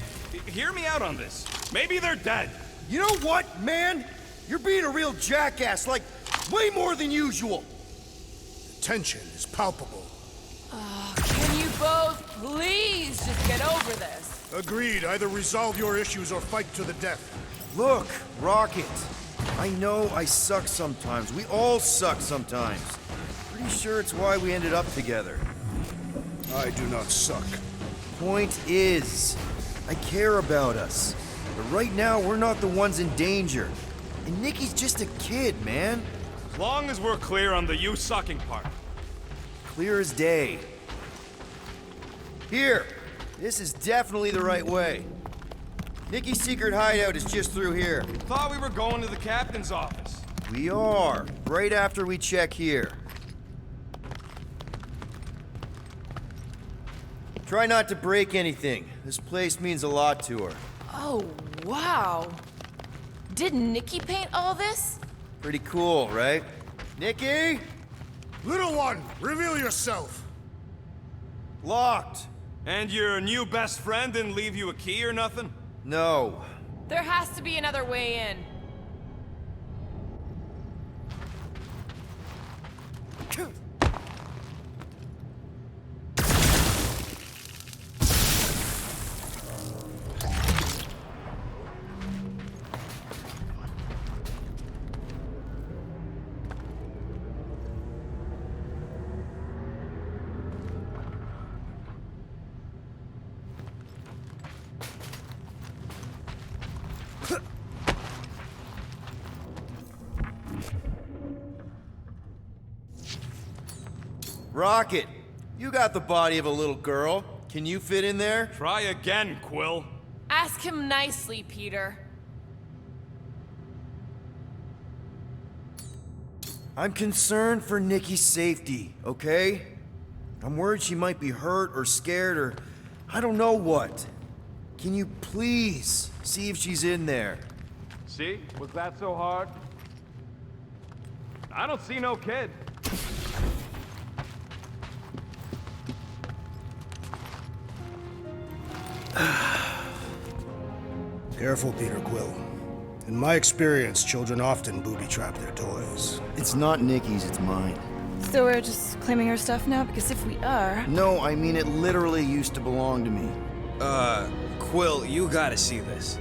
hear me out on this, maybe they're dead. You know what, man? You're being a real jackass, like, way more than usual. The tension is palpable. Can you both please just get over this? Agreed. Either resolve your issues or fight to the death. Look, Rocket. I know I suck sometimes. We all suck sometimes. Pretty sure it's why we ended up together. I do not suck. Point is, I care about us. But right now, we're not the ones in danger. And Nikki's just a kid, man. As long as we're clear on the you sucking part. Clear as day. Here, this is definitely the right way. Nikki's secret hideout is just through here. Thought we were going to the captain's office. We are, right after we check here. Try not to break anything. This place means a lot to her. Oh, wow. Did Nikki paint all this? Pretty cool, right? Nikki? Little one, reveal yourself. Locked. And your new best friend didn't leave you a key or nothing? No. There has to be another way in. Rocket, you got the body of a little girl. Can you fit in there? Try again, Quill. Ask him nicely, Peter. I'm concerned for Nikki's safety, okay? I'm worried she might be hurt or scared or I don't know what. Can you please see if she's in there? See? Was that so hard? I don't see no kid. Careful, Peter Quill. In my experience, children often booby-trap their toys. It's not Nikki's, it's mine. So we're just claiming her stuff now? Because if we are... No, I mean it literally used to belong to me. Quill, you gotta see this.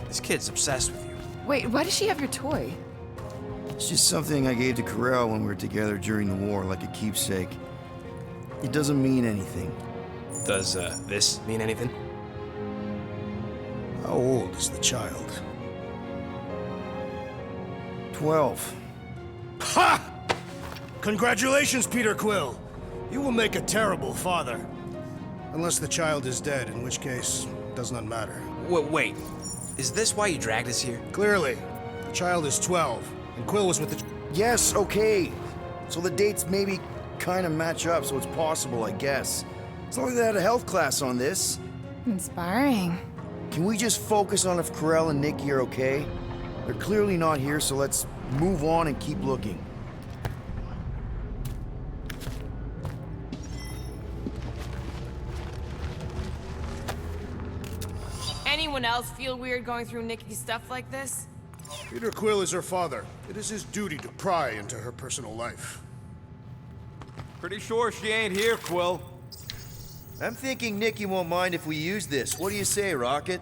This kid's obsessed with you. Wait, why does she have your toy? It's just something I gave to Corell when we were together during the war, like a keepsake. It doesn't mean anything. Does, this mean anything? How old is the child? 12. Ha! Congratulations, Peter Quill! You will make a terrible father. Unless the child is dead, in which case, it does not matter. Wait. Is this why you dragged us here? Clearly. The child is 12, and Quill was with the... Yes, okay. So the dates maybe kind of match up, so it's possible, I guess. It's not like they had a health class on this. Inspiring. Can we just focus on if Corell and Nikki are okay? They're clearly not here, so let's move on and keep looking. Anyone else feel weird going through Nikki's stuff like this? Peter Quill is her father. It is his duty to pry into her personal life. Pretty sure she ain't here, Quill. I'm thinking Nikki won't mind if we use this. What do you say, Rocket?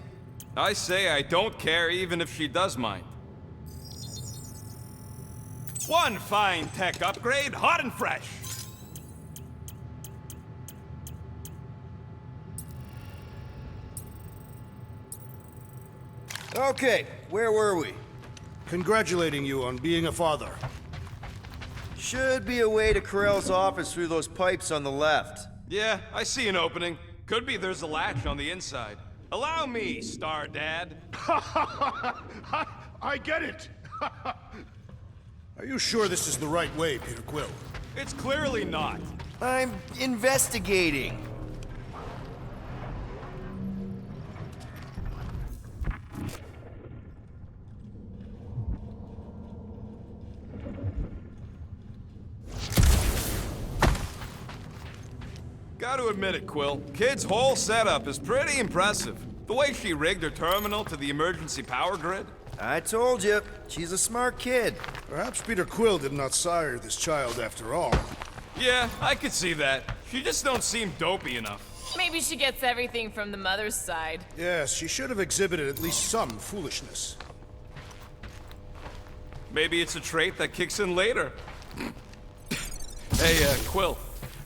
I say I don't care even if she does mind. One fine tech upgrade, hot and fresh. Okay, where were we? Congratulating you on being a father. Should be a way to Corell's office through those pipes on the left. Yeah, I see an opening. Could be there's a latch on the inside. Allow me, Star Dad. I get it! Are you sure this is the right way, Peter Quill? It's clearly not. I'm investigating. Gotta admit it, Quill. Kid's whole setup is pretty impressive. The way she rigged her terminal to the emergency power grid. I told you, she's a smart kid. Perhaps Peter Quill did not sire this child after all. Yeah, I could see that. She just don't seem dopey enough. Maybe she gets everything from the mother's side. Yes, she should have exhibited at least some foolishness. Maybe it's a trait that kicks in later. Hey, Quill.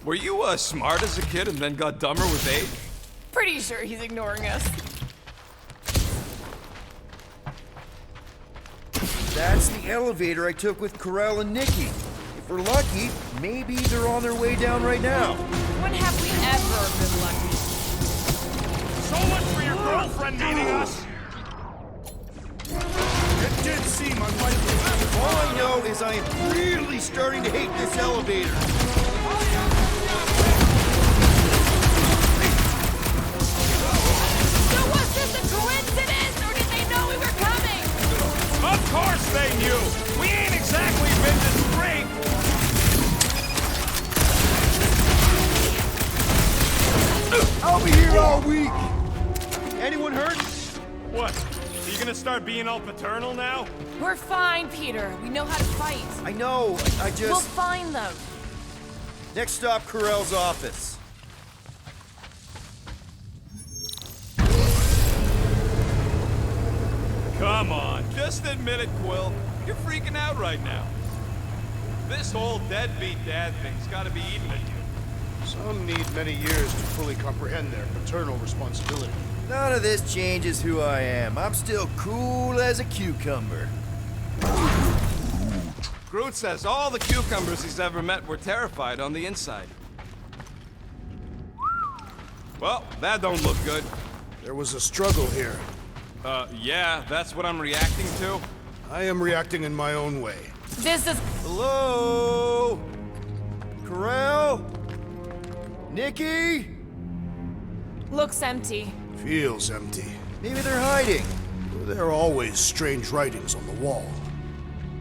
Were you, smart as a kid and then got dumber with age? Pretty sure he's ignoring us. That's the elevator I took with Corell and Nikki. If we're lucky, maybe they're on their way down right now. When have we ever been lucky? So much for your girlfriend needing us! It did seem unlikely. All I know is I am really starting to hate this elevator. So was this a coincidence, or did they know we were coming? Of course they knew! We ain't exactly been this great! I'll be here all week. Anyone hurt? What? Are you gonna start being all paternal now? We're fine, Peter. We know how to fight. I know, I just... We'll find them. Next stop, Corell's office. Come on, just admit it, Quill. You're freaking out right now. This whole deadbeat dad thing's gotta be eating at you. Some need many years to fully comprehend their paternal responsibility. None of this changes who I am. I'm still cool as a cucumber. Groot says all the cucumbers he's ever met were terrified on the inside. Well, that don't look good. There was a struggle here. Yeah, that's what I'm reacting to. I am reacting in my own way. This is... Hello? Corral? Nikki? looks empty. Feels empty. Maybe they're hiding. There are always strange writings on the wall.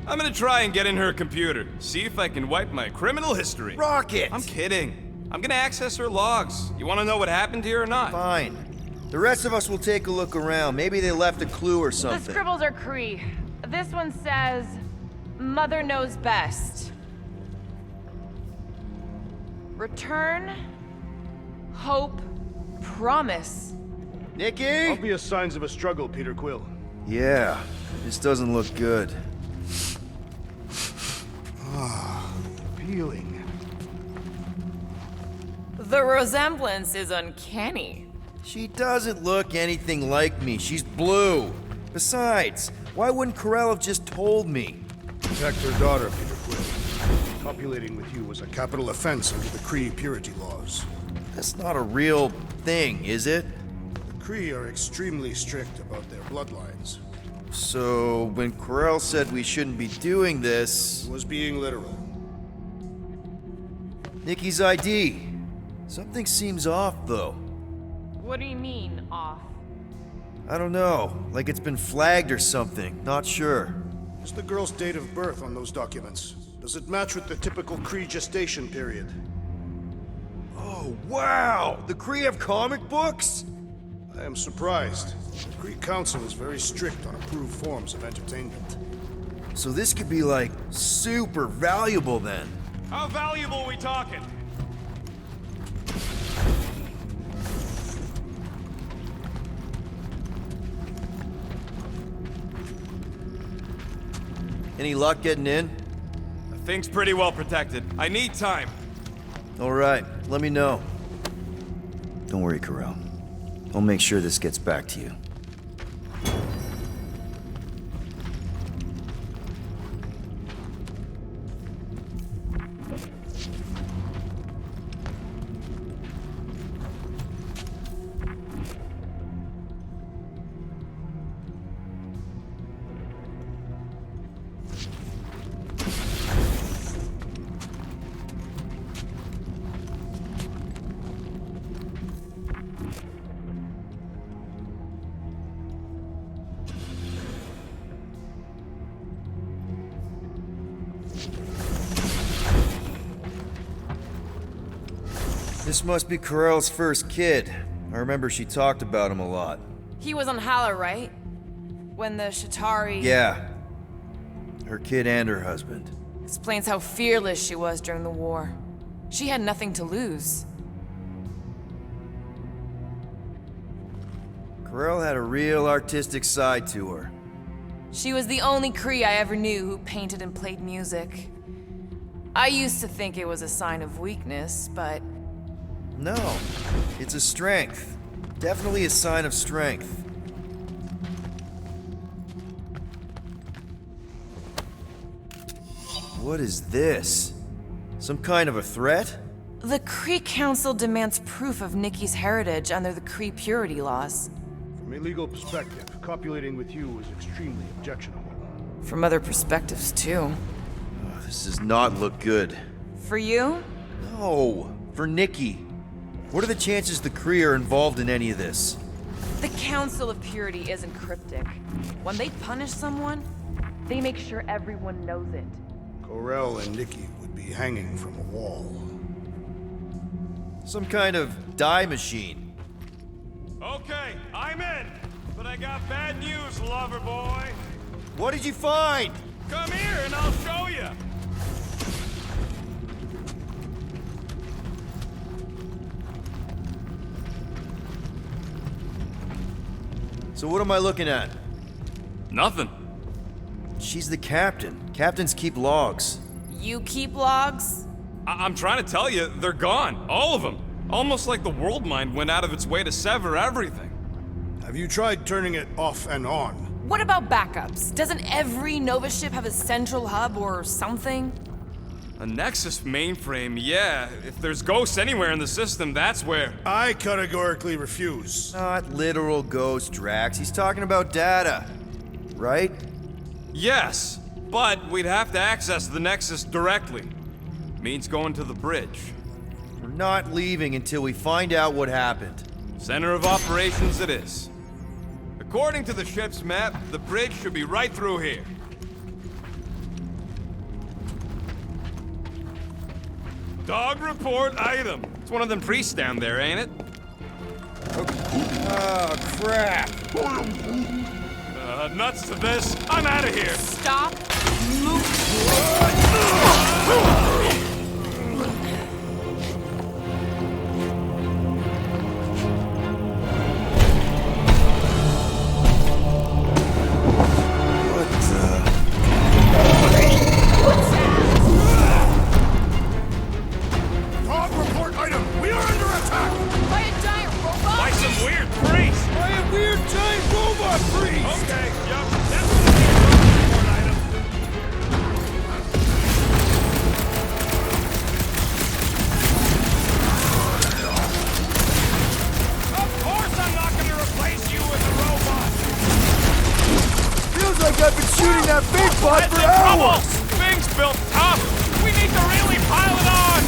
I'm gonna try and get in her computer, see if I can wipe my criminal history. Rocket! I'm kidding. I'm gonna access her logs. You wanna know what happened here or not? Fine. The rest of us will take a look around. Maybe they left a clue or The something. scribbles are Kree. This one says, Mother knows best. Return, hope, promise. Nikki? Obvious signs of a struggle, Peter Quill. Yeah, this doesn't look good. Appealing. The resemblance is uncanny. She doesn't look anything like me. She's blue. Besides, why wouldn't Korath have just told me? Protect her daughter, Peter Quill. Copulating with you was a capital offense under the Kree purity laws. That's not a real thing, is it? The Kree are extremely strict about their bloodlines. So, when Korath said we shouldn't be doing this... He was being literal. Nikki's ID. Something seems off, though. What do you mean, off? I don't know. Like it's been flagged or something. Not sure. Is the girl's date of birth on those documents? Does it match with the typical Kree gestation period? Oh, wow! The Kree have comic books? I am surprised. The Kree Council is very strict on approved forms of entertainment. So this could be, like, super valuable then. How valuable are we talking? Any luck getting in? The thing's pretty well protected. I need time. All right, let me know. Don't worry, Korath. I'll make sure this gets back to you. This must be Korath's first kid. I remember she talked about him a lot. He was on Hala, right? When the Shatari... Yeah. Her kid and her husband. Explains how fearless she was during the war. She had nothing to lose. Korath had a real artistic side to her. She was the only Kree I ever knew who painted and played music. I used to think it was a sign of weakness, but... No, it's a strength. Definitely a sign of strength. What is this? Some kind of a threat? The Kree Council demands proof of Nikki's heritage under the Kree purity laws. From a legal perspective, copulating with you is extremely objectionable. From other perspectives, too. Oh, this does not look good. For you? No, for Nikki. What are the chances the Kree are involved in any of this? The Council of Purity isn't cryptic. When they punish someone, they make sure everyone knows it. Korath and Nikki would be hanging from a wall. Some kind of dye machine. Okay, I'm in. But I got bad news, lover boy. What did you find? Come here and I'll show you. So what am I looking at? Nothing. She's the captain. Captains keep logs. You keep logs? I'm trying to tell you, they're gone. All of them. Almost like the world mind went out of its way to sever everything. Have you tried turning it off and on? What about backups? Doesn't every Nova ship have a central hub or something? A Nexus mainframe, yeah. If there's ghosts anywhere in the system, that's where. I categorically refuse. Not literal ghost, Drax. He's talking about data. Right? Yes, but we'd have to access the Nexus directly. Means going to the bridge. We're not leaving until we find out what happened. Center of operations it is. According to the ship's map, the bridge should be right through here. Dog report item. It's one of them priests down there, ain't it? Oh, crap. Nuts to this. I'm out of here. Stop. Move. Dog report item! We are under attack! By a giant robot? By some weird priest. By a weird giant robot priest! Okay, yup. That's the report item. Of course I'm not going to replace you with a robot. Feels like I've been shooting that big bot That's for the trouble. hours! Things built tough. We need to really pile it on.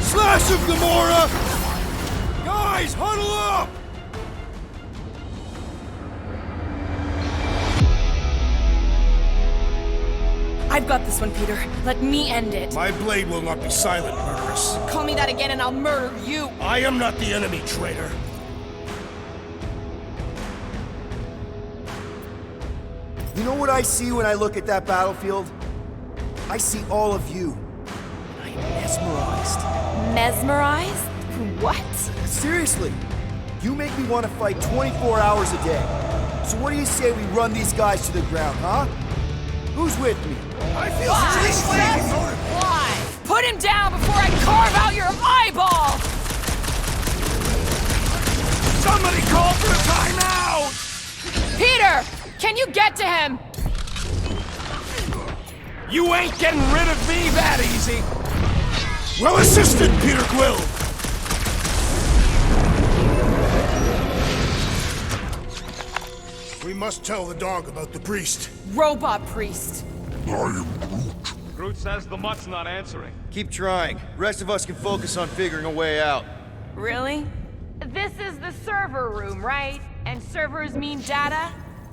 Slash him, Gamora! Guys, huddle up! I've got this one, Peter. Let me end it. My blade will not be silent, murderess. Call me that again and I'll murder you. I am not the enemy, traitor. You know what I see when I look at that battlefield? I see all of you. I am mesmerized. Mesmerized? What? Seriously, you make me want to fight 24 hours a day. So what do you say we run these guys to the ground, huh? Who's with me? I feel Why? Put him down before I carve out your eyeball! Somebody call for a timeout. Peter! Can you get to him? You ain't getting rid of me that easy. Well assisted, Peter Quill! We must tell the dog about the priest. Robot priest. I am Groot. Groot says the mutt's not answering. Keep trying. Rest of us can focus on figuring a way out. Really? This is the server room, right? And servers mean data?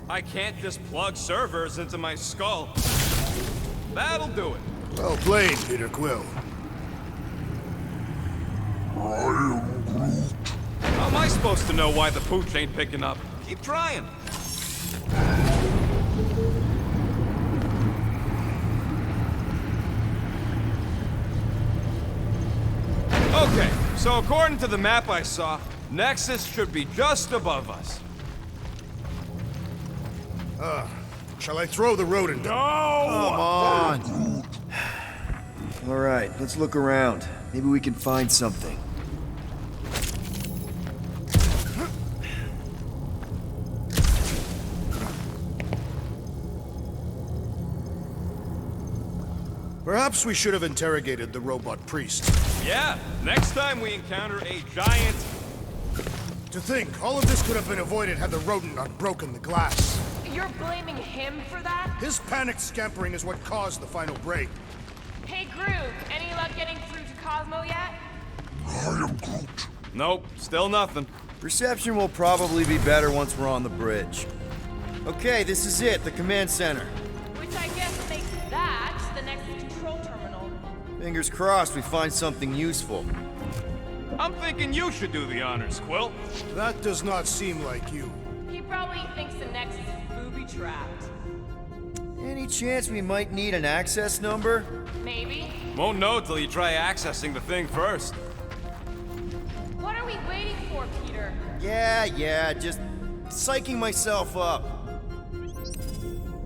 I can't just plug servers into my skull. That'll do it. Well played, Peter Quill. I am Groot. How am I supposed to know why the pooch ain't picking up? Keep trying. Okay, so according to the map I saw, Nexus should be just above us. Shall I throw the rodent? Come on. All right, let's look around. Maybe we can find something. Perhaps we should have interrogated the robot priest. Yeah, next time we encounter a giant... To think, all of this could have been avoided had the rodent not broken the glass. You're blaming him for that? His panicked scampering is what caused the final break. Hey, Groot, any luck getting through to Cosmo yet? I am Groot. Nope, still nothing. Reception will probably be better once we're on the bridge. Okay, this is it, the command center. Which I guess makes that the next control terminal. Fingers crossed we find something useful. I'm thinking you should do the honors, Quill. That does not seem like you. He probably thinks the Nexus is booby-trapped. Any chance we might need an access number? Maybe. Won't know till you try accessing the thing first. What are we waiting for, Peter? Yeah, just psyching myself up.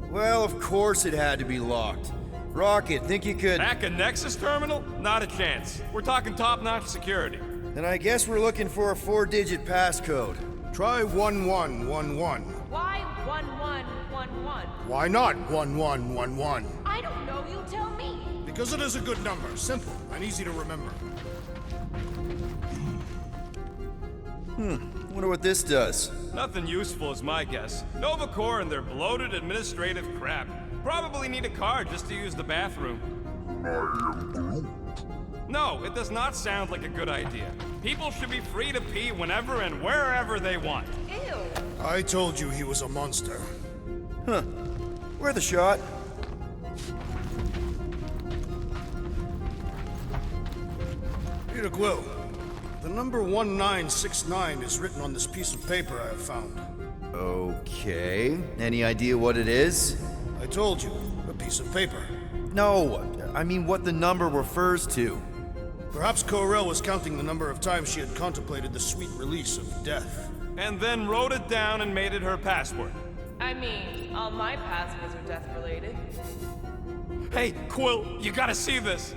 Well, of course it had to be locked. Rocket, think you could... Hack a Nexus terminal? Not a chance. We're talking top-notch security. Then I guess we're looking for a 4-digit passcode. Try 1111. Why 1111? Why not 1111? I don't know, you tell me. Because it is a good number, simple and easy to remember. Wonder what this does. Nothing useful is my guess. Nova Corps and their bloated administrative crap. Probably need a card just to use the bathroom. No, it does not sound like a good idea. People should be free to pee whenever and wherever they want. Ew. I told you he was a monster. Huh. Worth a shot. Peter Quill, the number 1969 is written on this piece of paper I have found. Okay. Any idea what it is? I told you, a piece of paper. No, I mean what the number refers to. Perhaps Ko-Rel was counting the number of times she had contemplated the sweet release of death. And then wrote it down and made it her password. I mean, all my passwords are death-related. Hey, Quill, you gotta see this.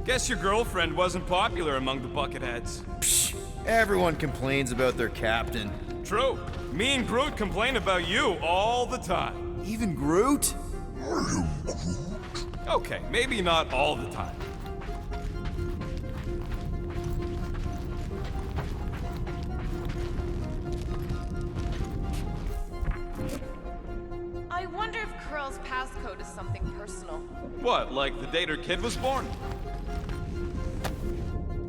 Guess your girlfriend wasn't popular among the bucketheads. Psh, everyone complains about their captain. True. Me and Groot complain about you all the time. Even Groot? Okay, maybe not all the time. I wonder if Curl's passcode is something personal. What, like the date her kid was born?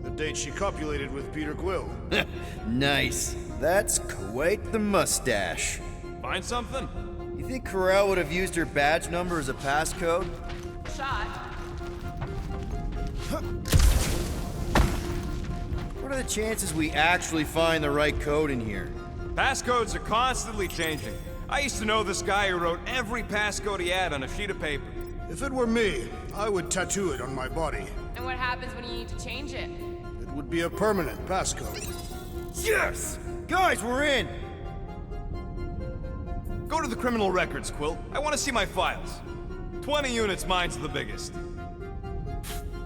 The date she copulated with Peter Quill. Nice. That's quite the mustache. Find something? You think Ko-Rel would have used her badge number as a passcode? Shot. What are the chances we actually find the right code in here? Passcodes are constantly changing. I used to know this guy who wrote every passcode he had on a sheet of paper. If it were me, I would tattoo it on my body. And what happens when you need to change it? It would be a permanent passcode. Yes! Guys, we're in! Go to the criminal records, Quill. I want to see my files. 20 units, mine's the biggest.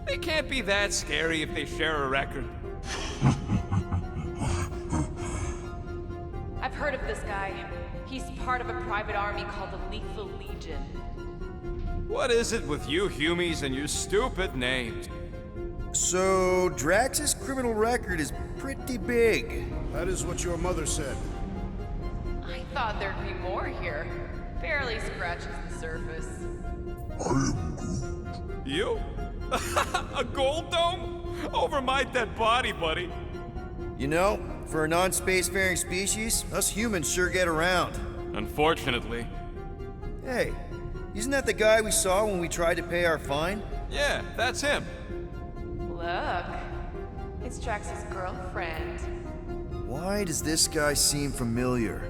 They can't be that scary if they share a record. I've heard of this guy. He's part of a private army called the Lethal Legion. What is it with you Humies and your stupid names? So, Drax's criminal record is pretty big. That is what your mother said. I thought there'd be more here. Barely scratches the surface. You? A gold dome? Over my dead body, buddy. You know, for a non-spacefaring species, us humans sure get around. Unfortunately. Hey, isn't that the guy we saw when we tried to pay our fine? Yeah, that's him. Look, it's Drax's girlfriend. Why does this guy seem familiar?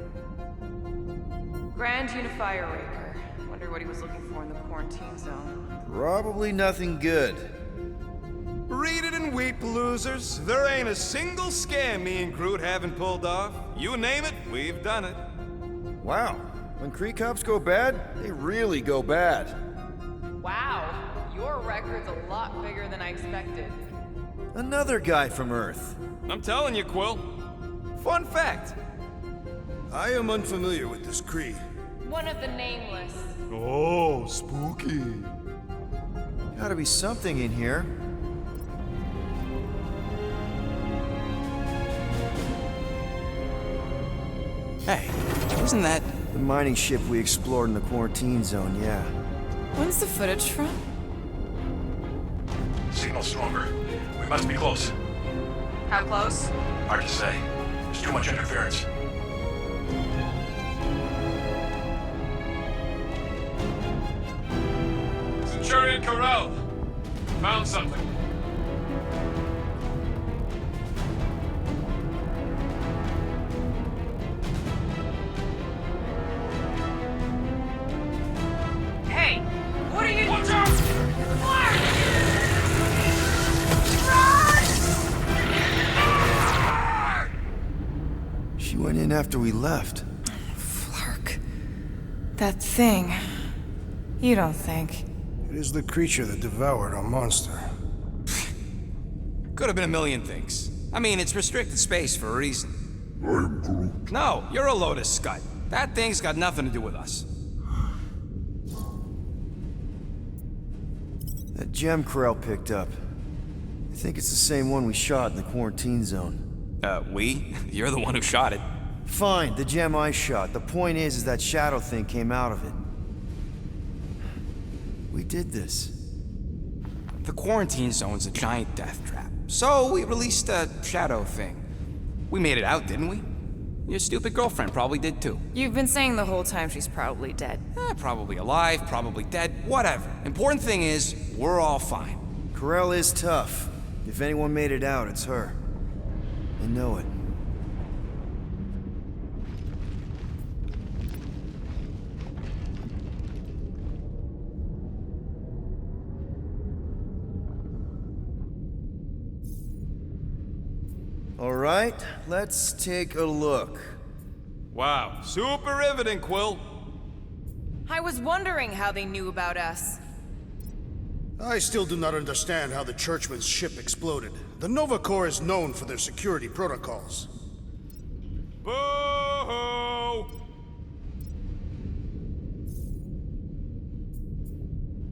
Grand Unifier Raker. Wonder what he was looking for in the quarantine zone. Probably nothing good. Read it and weep, losers. There ain't a single scam me and Groot haven't pulled off. You name it, we've done it. Wow, when Kree cops go bad, they really go bad. Wow, your record's a lot bigger than I expected. Another guy from Earth. I'm telling you, Quill. Fun fact. I am unfamiliar with this Kree. One of the nameless. Oh, spooky. Gotta be something in here. Hey, isn't that... The mining ship we explored in the quarantine zone, yeah. When's the footage from? Signal stronger. We must be close. How close? Hard to say. There's too much interference. Centurion Ko-Rel. Found something. Hey, what are you... Watch out! She went in after we left. Flark. That thing. You don't think. It is the creature that devoured our monster? Could have been a million things. I mean, it's restricted space for a reason. I'm Groot. No, you're a Lotus Scud. That thing's got nothing to do with us. That gem Corell picked up. I think it's the same one we shot in the quarantine zone. We? You're the one who shot it. Fine, the gem I shot. The point is that shadow thing came out of it. We did this. The quarantine zone's a giant death trap. So we released a shadow thing. We made it out, didn't we? Your stupid girlfriend probably did too. You've been saying the whole time she's probably dead. Probably alive, probably dead, whatever. Important thing is, we're all fine. Corell is tough. If anyone made it out, it's her. I know it. All right, let's take a look. Wow, super riveting, Quill. I was wondering how they knew about us. I still do not understand how the Churchman's ship exploded. The Nova Corps is known for their security protocols. Boo-hoo!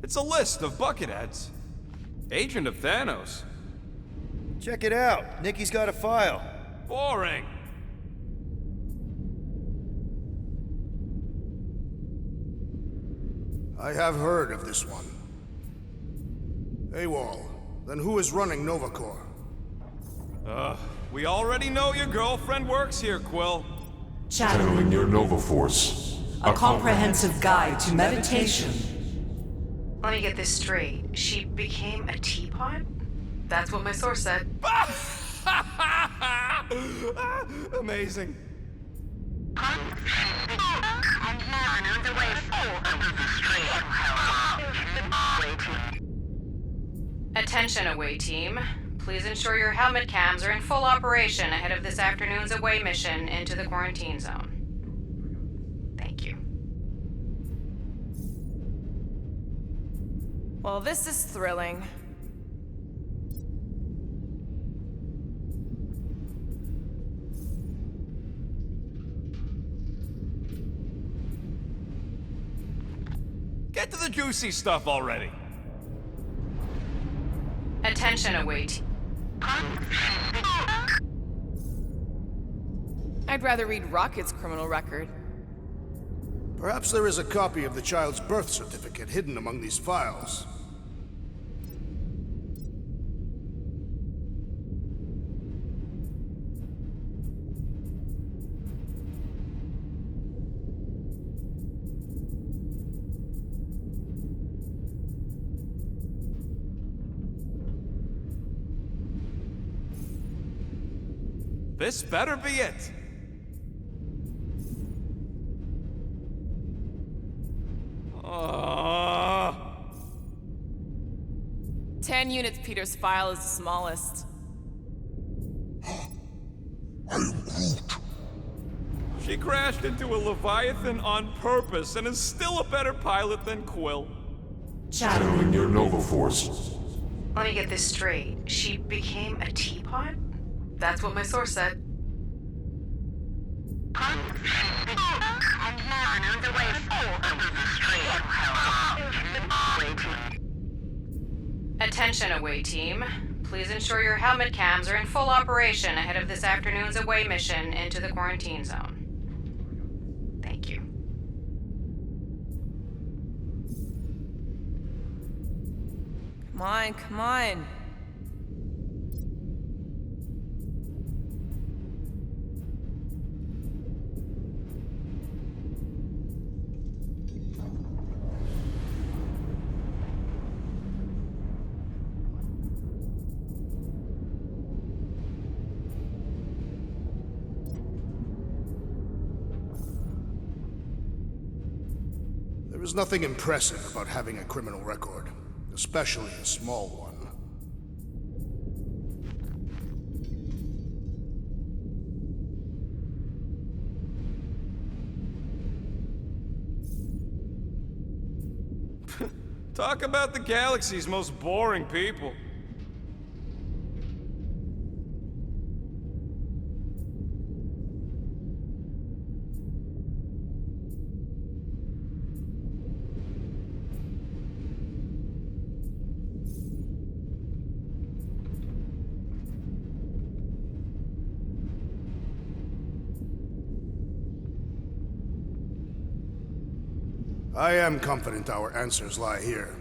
It's a list of bucketheads. Agent of Thanos. Check it out. Nikki's got a file. Boring. I have heard of this one. AWOL. Then who is running Nova Corps? We already know your girlfriend works here, Quill. Channeling your Nova Force. A comprehensive guide to meditation. Let me get this straight. She became a teapot? That's what my source said. Amazing. Attention, away team. Please ensure your helmet cams are in full operation ahead of this afternoon's away mission into the quarantine zone. Thank you. Well, this is thrilling. Get to the juicy stuff already. Attention, away team. I'd rather read Rocket's criminal record. Perhaps there is a copy of the child's birth certificate hidden among these files. This better be it. Uh... 10 units, Peter's file is the smallest. She crashed into a Leviathan on purpose and is still a better pilot than Quill. Channeling your Nova Force. Let me get this straight. She became a teapot? That's what my source said. Attention, away team. Please ensure your helmet cams are in full operation ahead of this afternoon's away mission into the quarantine zone. Thank you. Come on, come on. There is nothing impressive about having a criminal record, especially a small one. Talk about the galaxy's most boring people. I am confident our answers lie here.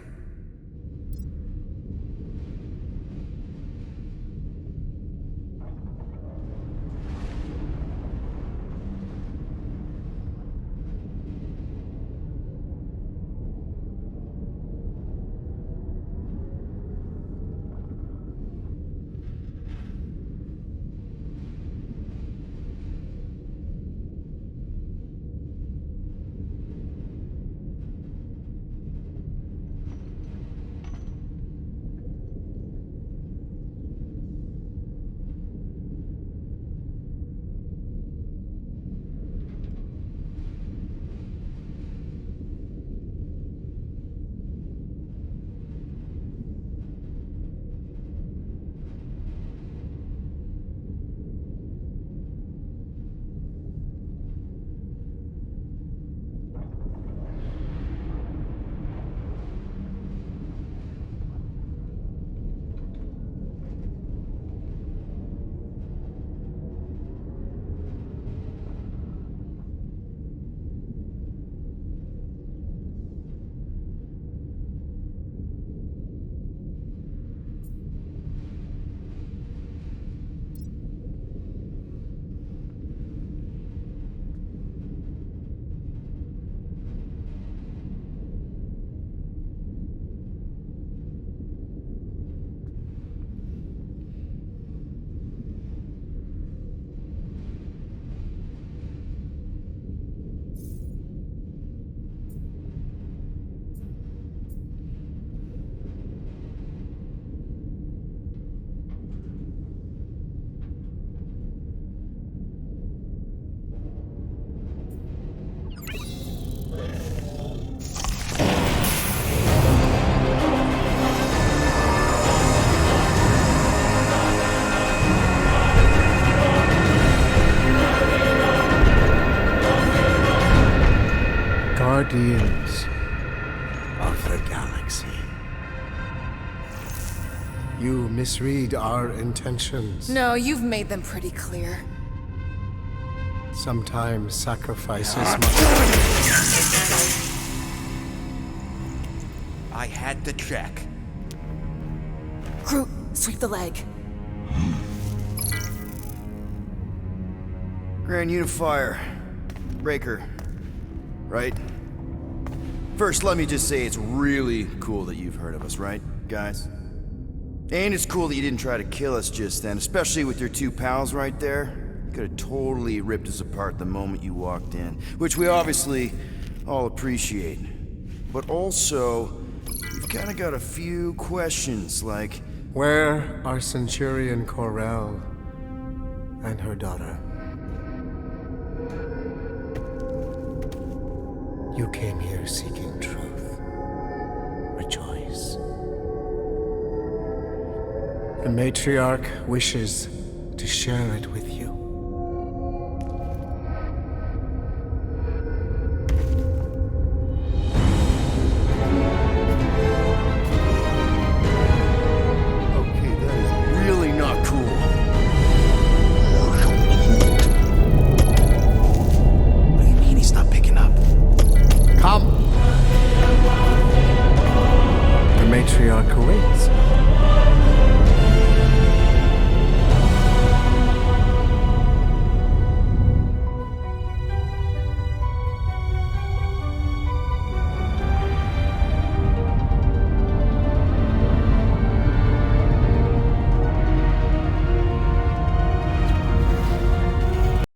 Guardians of the Galaxy. You misread our intentions. No, you've made them pretty clear. Sometimes sacrifices I had to check. Groot, sweep the leg. Grand Unifier. Breaker. Right? First, let me just say it's really cool that you've heard of us, right, guys? And it's cool that you didn't try to kill us just then, especially with your two pals right there. You could have totally ripped us apart the moment you walked in, which we obviously all appreciate. But also, we've kind of got a few questions, like... Where are Centurion Corell and her daughter? You came here seeking truth. Rejoice. The matriarch wishes to share it with you. Okay, that is really not cool. What do you mean he's not picking up? Come! The matriarch awaits.